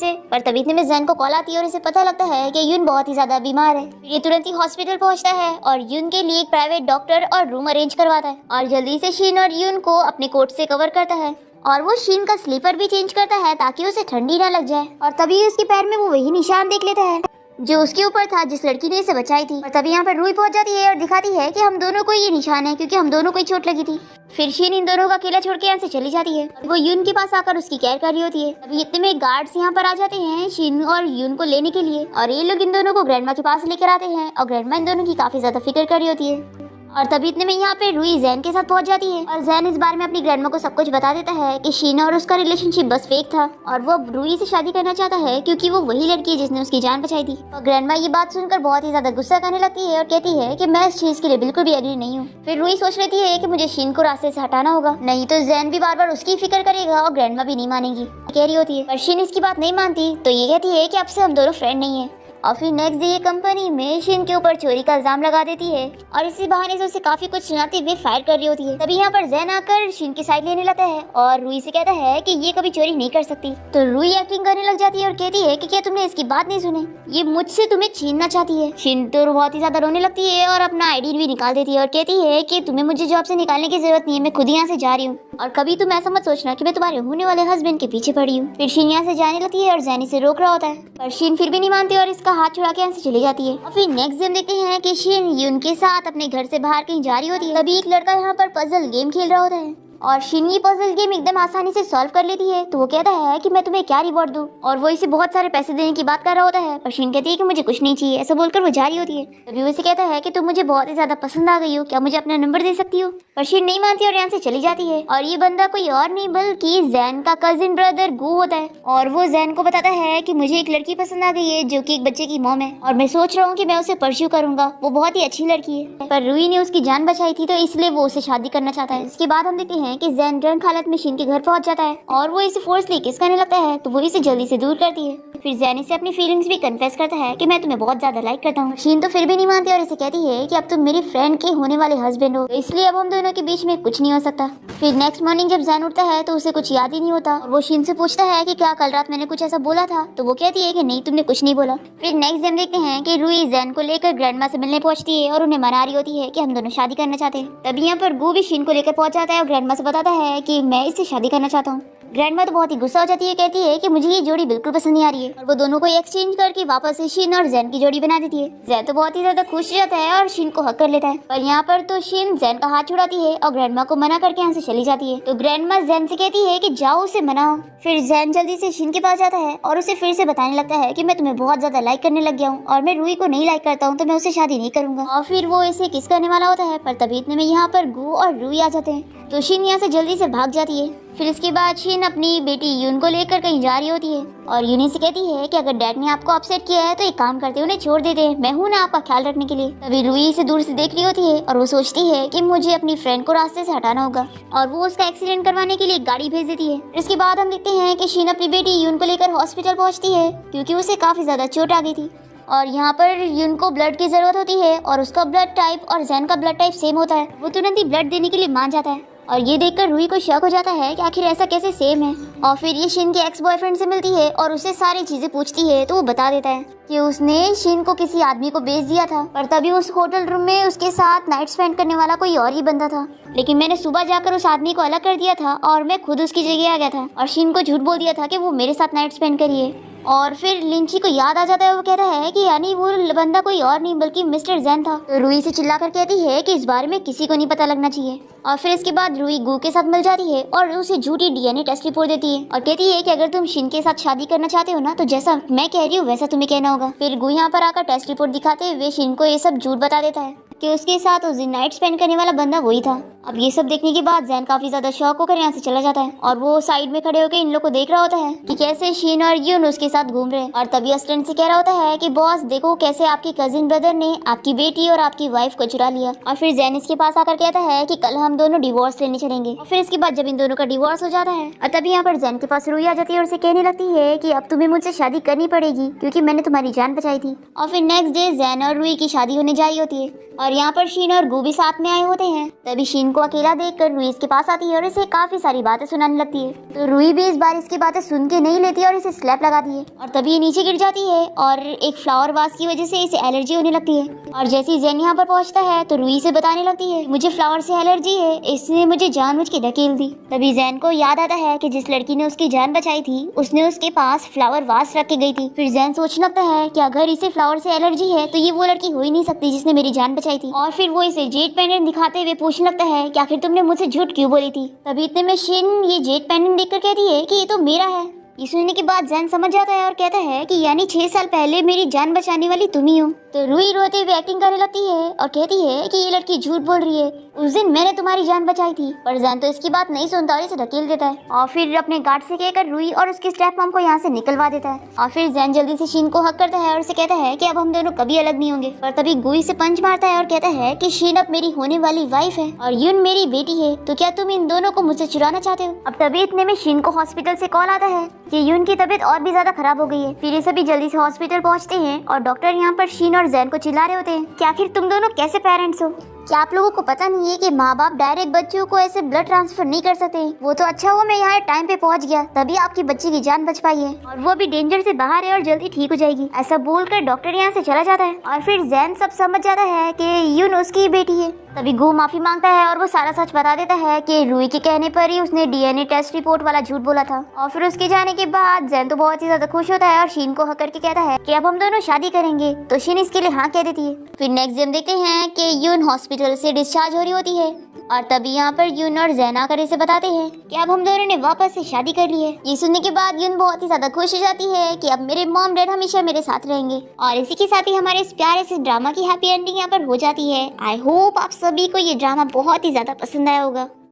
जैन को कॉल आती है और इसे पता लगता है कि यून बहुत ही ज्यादा बीमार है। ये तुरंत ही हॉस्पिटल पहुंचता है और यून के लिए एक प्राइवेट डॉक्टर और रूम अरेंज करवाता है और जल्दी से शीन और यून को अपने कोट से कवर करता है और वो शीन का स्लीपर भी चेंज करता है ताकि उसे ठंडी ना लग जाए। और तभी उसके पैर में वो वही निशान देख लेता है जो उसके ऊपर था जिस लड़की ने इसे बचाई थी। और तभी यहाँ पर रूही पहुंच जाती है और दिखाती है कि हम दोनों को ये निशान है क्योंकि हम दोनों को ही चोट लगी थी। फिर शीन इन दोनों का अकेला छोड़ के यहाँ से चली जाती है। वो यून के पास आकर उसकी केयर कर रही होती है। अभी इतने में गार्ड्स यहाँ पर आ जाते हैं शीन और यून को लेने के लिए और ये लोग इन दोनों को ग्रैंडमा के पास लेकर आते हैं और ग्रैंडमा इन दोनों की काफी ज्यादा फिक्र कर रही होती है। और तभी इतने में यहाँ पे रूही जैन के साथ पहुंच जाती है और जैन इस बारे में अपनी ग्रैंडमा को सब कुछ बता देता है कि शीना और उसका रिलेशनशिप बस फेक था और वो अब रूही से शादी करना चाहता है क्योंकि वो वही लड़की है जिसने उसकी जान बचाई थी। और ग्रैंडमा ये बात सुनकर बहुत ही ज्यादा गुस्सा करने लगती है और कहती है कि मैं इस चीज के लिए बिल्कुल भी एग्री नहीं हूँ। फिर रूही सोच लेती है कि मुझे शीन को रास्ते से हटाना होगा, नहीं तो जैन भी बार बार उसकी फिक्र करेगा और ग्रैंडमा भी नहीं मानेगी कह रही होती है। पर शीन इसकी बात नहीं मानती तो ये कहती है कि अब से हम दोनों फ्रेंड नहीं है। और फिर नेक्स्ट डे ये कंपनी में शीन के ऊपर चोरी का इल्जाम लगा देती है और इसी बहाने से उसे काफी कुछ सुनाते हुए फायर कर रही होती है। तभी यहाँ पर जैन आकर शीन की साइड लेने लगता है और रूही से कहता है कि ये कभी चोरी नहीं कर सकती। तो रूही एक्टिंग करने लग जाती है और कहती है कि क्या तुमने इसकी बात नहीं सुनी, ये मुझसे तुम्हें छीनना चाहती है। शीन तो बहुत ही ज्यादा रोने लगती है और अपना आईडी भी निकाल देती है और कहती है कि तुम्हें मुझे जॉब से निकालने की जरूरत नहीं है, मैं खुद यहाँ से जा रही हूँ और कभी तुम ऐसा मत सोचना कि मैं तुम्हारे होने वाले हस्बैंड के पीछे पड़ी हूँ। फिर शीन यहाँ से जाने लगती है और जैन इसे रोक रहा होता है पर शीन फिर भी नहीं मानती और इसका हाथ छुड़ा के यहाँ से चली जाती है। और फिर नेक्स्ट दिन देखते हैं कि शीन यून के साथ अपने घर से बाहर कहीं जा रही होती है। तभी एक लड़का यहाँ पर पजल गेम खेल रहा होता है और शीन ये पजल गेम एकदम आसानी से सॉल्व कर लेती है। तो वो कहता है कि मैं तुम्हें क्या रिवॉर्ड दूं और वो इसे बहुत सारे पैसे देने की बात कर रहा होता है पर शीन कहती है कि मुझे कुछ नहीं चाहिए। ऐसा बोलकर वो जा रही होती है। तभी वो इसे कहता है कि तुम मुझे बहुत ही ज्यादा पसंद आ गई हो, क्या मुझे अपना नंबर दे सकती हो। पर शीन नहीं मानती और यहाँ से चली जाती है। और ये बंदा कोई और नहीं बल्कि जैन का कजिन ब्रदर गू होता है और वो जैन को बताता है कि मुझे एक लड़की पसंद आ गई है जो कि एक बच्चे की मॉम है और मैं सोच रहा हूँ कि मैं उसे परस्यू करूंगा, वो बहुत ही अच्छी लड़की है। पर रूही ने उसकी जान बचाई थी तो इसलिए वो उसे शादी करना चाहता है। इसके बाद हम देखते हैं कि जैन ड्रंक हालत में शीन के घर पहुंच जाता है और वो इसे फोर्सली किस करने लगता है तो वो इसे जल्दी से दूर करती है। फिर जैन इसे अपनी फीलिंग्स भी कन्फेस करता है कि मैं तुम्हें बहुत ज्यादा लाइक करता हूँ। शीन तो फिर भी नहीं मानती और इसे कहती है कि अब तुम मेरी फ्रेंड के होने वाले हस्बैंड हो, इसलिए अब हम दोनों के बीच में कुछ नहीं हो सकता। फिर नेक्स्ट मॉर्निंग जब जैन उठता है तो उसे कुछ याद ही नहीं होता और वो शीन से पूछता है कि क्या कल रात मैंने कुछ ऐसा बोला था, तो वो कहती है कि नहीं तुमने कुछ नहीं बोला। फिर नेक्स्ट डे हम देखते हैं कि रूई जैन को लेकर ग्रैंडमा से मिलने पहुंचती है और उन्हें मना रही होती है कि हम दोनों शादी करना चाहते हैं। तभी यहाँ पर गू भी शीन को लेकर पहुंच जाता है और ग्रैंडमा से बताता है कि मैं इससे शादी करना चाहता हूँ। ग्रैंडमा तो बहुत ही गुस्सा हो जाती है, कहती है कि मुझे ये जोड़ी बिल्कुल पसंद नहीं आ रही है और वो दोनों को एक्सचेंज करके वापस से शीन और जैन की जोड़ी बना देती है। जैन तो बहुत ही ज्यादा खुश हो जाता है और शीन को हक कर लेता है, पर यहाँ पर तो शीन जैन का हाथ छुड़ाती है और ग्रैंडमा को मना करके यहाँ से चली जाती है। तो ग्रैंडमा जैन से कहती है कि जाओ उसे मनाओ। फिर जैन जल्दी से शीन के पास जाता है और उसे फिर से बताने लगता है कि मैं तुम्हें बहुत ज्यादा लाइक करने लग गया हूँ और मैं रूई को नहीं लाइक करता हूँ तो मैं उससे शादी नहीं करूंगा। और फिर वो इसे किस करने वाला होता है, पर तभी इतने में यहाँ पर गू और रूई आ जाते हैं तो शीन यहाँ से जल्दी से भाग जाती है। फिर इसके बाद शीन अपनी बेटी यून को लेकर कहीं जा रही होती है और यूनी से कहती है कि अगर डैड ने आपको अपसेट किया है तो एक काम करते उन्हें छोड़ देते हैं, मैं हूँ ना आपका ख्याल रखने के लिए। तभी रूई इसे दूर से देख रही होती है और वो सोचती है कि मुझे अपनी फ्रेंड को रास्ते से हटाना होगा और वो उसका एक्सीडेंट करवाने के लिए एक गाड़ी भेज देती है। इसके बाद हम देखते हैं कि शीन अपनी बेटी यून को लेकर हॉस्पिटल पहुँचती है क्योंकि उसे काफी ज्यादा चोट आ गई थी और यहाँ पर यून को ब्लड की जरूरत होती है और उसका ब्लड टाइप और जैन का ब्लड टाइप सेम होता है। वो तुरंत ही ब्लड देने के लिए मान जाता है और ये देखकर रूई को शक हो जाता है कि आखिर ऐसा कैसे सेम है। और फिर ये शीन के एक्स बॉयफ्रेंड से मिलती है और उसे सारी चीजें पूछती है तो वो बता देता है कि उसने शीन को किसी आदमी को बेच दिया था, पर तभी उस होटल रूम में उसके साथ नाइट स्पेंड करने वाला कोई और ही बंदा था, लेकिन मैंने सुबह जाकर उस आदमी को अलग कर दिया था और मैं खुद उसकी जगह आ गया था और शीन को झूठ बोल दिया था कि वो मेरे साथ नाइट स्पेंड करिए। और फिर लिंची को याद आ जाता है, वो कहता है कि यानी वो बंदा कोई और नहीं बल्कि मिस्टर जैन था। तो रूई से चिल्लाकर कहती है कि इस बारे में किसी को नहीं पता लगना चाहिए। और फिर इसके बाद रूई गू के साथ मिल जाती है और उसे झूठी डीएनए टेस्ट रिपोर्ट देती है और कहती है कि अगर तुम शीन के साथ शादी करना चाहते हो ना तो जैसा मैं कह रही हूँ वैसा तुम्हें कहना होगा। फिर गू यहाँ पर आकर टेस्ट रिपोर्ट दिखाते हुए शीन को ये सब झूठ बता देता है कि उसके साथ उस दिन नाइट स्पेंड करने वाला बंदा वही था। अब ये सब देखने के बाद जैन काफी ज्यादा शॉक होकर यहाँ से चला जाता है और वो साइड में खड़े होकर इन लोग को देख रहा होता है कि कैसे शीन और यून उसके साथ घूम रहे हैं। और तभी असिस्टेंट से कह रहा होता है कि बॉस देखो कैसे आपकी कजिन ब्रदर ने आपकी बेटी और आपकी वाइफ को चुरा लिया। और फिर जैन इसके पास आकर कहता है कि कल हम दोनों डिवोर्स लेने चलेंगे। और फिर इसके बाद जब इन दोनों का डिवोर्स हो जाता है और तभी यहाँ पर जैन के पास रूई आ जाती है और उसे कहने लगती है कि अब तुम्हें मुझसे शादी करनी पड़ेगी क्योंकि मैंने तुम्हारी जान बचाई थी। और फिर नेक्स्ट डे जैन और रूई की शादी होने जा रही होती है और यहाँ पर शीन और गू भी साथ में आए होते हैं। तभी शीन को अकेला देखकर रूई इसके पास आती है और इसे काफी सारी बातें सुनाने लगती है। तो रूई भी इस बार इसकी बातें सुन के नहीं लेती और इसे स्लैप लगाती है और तभी ये नीचे गिर जाती है और एक फ्लावर वास की वजह से इसे एलर्जी होने लगती है। और जैसे ही जैन यहाँ पर पहुँचता है तो रूई से बताने लगती है मुझे फ्लावर से एलर्जी है, इसने मुझे जानबूझ के ढकेल दी। तभी जैन को याद आता है कि जिस लड़की ने उसकी जान बचाई थी उसने उसके पास फ्लावर वास रख के गई थी। फिर जैन सोचने लगता है कि अगर इसे फ्लावर से एलर्जी है तो ये वो लड़की हो ही नहीं सकती जिसने मेरी जान बचाई थी। और फिर वो इसे जेट पेंडेंट दिखाते हुए पूछने लगता है कि आखिर तुमने मुझसे झूठ क्यों बोली थी। तभी इतने में शीन ये जेट पेंडेंट देखकर कहती है कि ये तो मेरा है। ये सुनने के बाद जैन समझ जाता है और कहता है कि यानी 6 साल पहले मेरी जान बचाने वाली तुम ही हो। तो रूई रोते हुए एक्टिंग करने लगती है और कहती है कि ये लड़की झूठ बोल रही है, उस दिन मैंने तुम्हारी जान बचाई थी। पर जैन तो इसकी बात नहीं सुनता और इसे ढकेल देता है और फिर अपने गार्ड से कहकर रूई और उसकी स्टेप मॉम को यहाँ से निकलवा देता है। और फिर जैन जल्दी से शीन को हक करता है और उसे कहता है कि अब हम दोनों कभी अलग नहीं होंगे। पर तभी गुई से पंच मारता है और कहता है कि शीन अब मेरी होने वाली वाइफ है और यून मेरी बेटी है, तो क्या तुम इन दोनों को मुझसे चुराना चाहते हो। अब तभी इतने में शीन को हॉस्पिटल से कॉल आता है कि यून की तबीयत और भी ज्यादा खराब हो गई है। फिर ये सभी जल्दी से हॉस्पिटल पहुंचते हैं और डॉक्टर यहाँ पर शीन और जैन को चिल्ला रहे होते हैं कि आखिर तुम दोनों कैसे पेरेंट्स हो। क्या आप लोगों को पता नहीं है कि माँ बाप डायरेक्ट बच्चों को ऐसे ब्लड ट्रांसफर नहीं कर सकते। वो तो अच्छा हुआ मैं यहाँ टाइम पे पहुँच गया, तभी आपकी बच्ची की जान बच पाई है और वो भी डेंजर से बाहर है और जल्दी ठीक हो जाएगी। ऐसा बोलकर डॉक्टर यहाँ से चला जाता है और फिर जैन सब समझ जाता है कि यून उसकी बेटी है। तभी गू माफी मांगता है और वो सारा सच बता देता है कि रूई के कहने पर ही उसने डीएनए टेस्ट रिपोर्ट वाला झूठ बोला था। और फिर उसके जाने के बाद जैन तो बहुत ही ज्यादा खुश होता है और शीन को हक करके कहता है कि अब हम दोनों शादी करेंगे। तो शीन इसके लिए हाँ कह देती है। फिर नेक्स्ट डे हम देखते हैं कि यून हॉस्पिटल से डिस्चार्ज हो रही होती है और तभी यहाँ पर यून और जैन आकर इसे बताते हैं कि अब हम दोनों ने वापस से शादी कर ली है। ये सुनने के बाद यून बहुत ही ज्यादा खुश हो जाती है कि अब मेरे मॉम डैड हमेशा मेरे साथ रहेंगे। और इसी के साथ ही हमारे इस प्यारे से ड्रामा की हैप्पी एंडिंग यहाँ पर हो जाती है। आई होप आप सभी को ये ड्रामा बहुत ही ज्यादा पसंद आया होगा।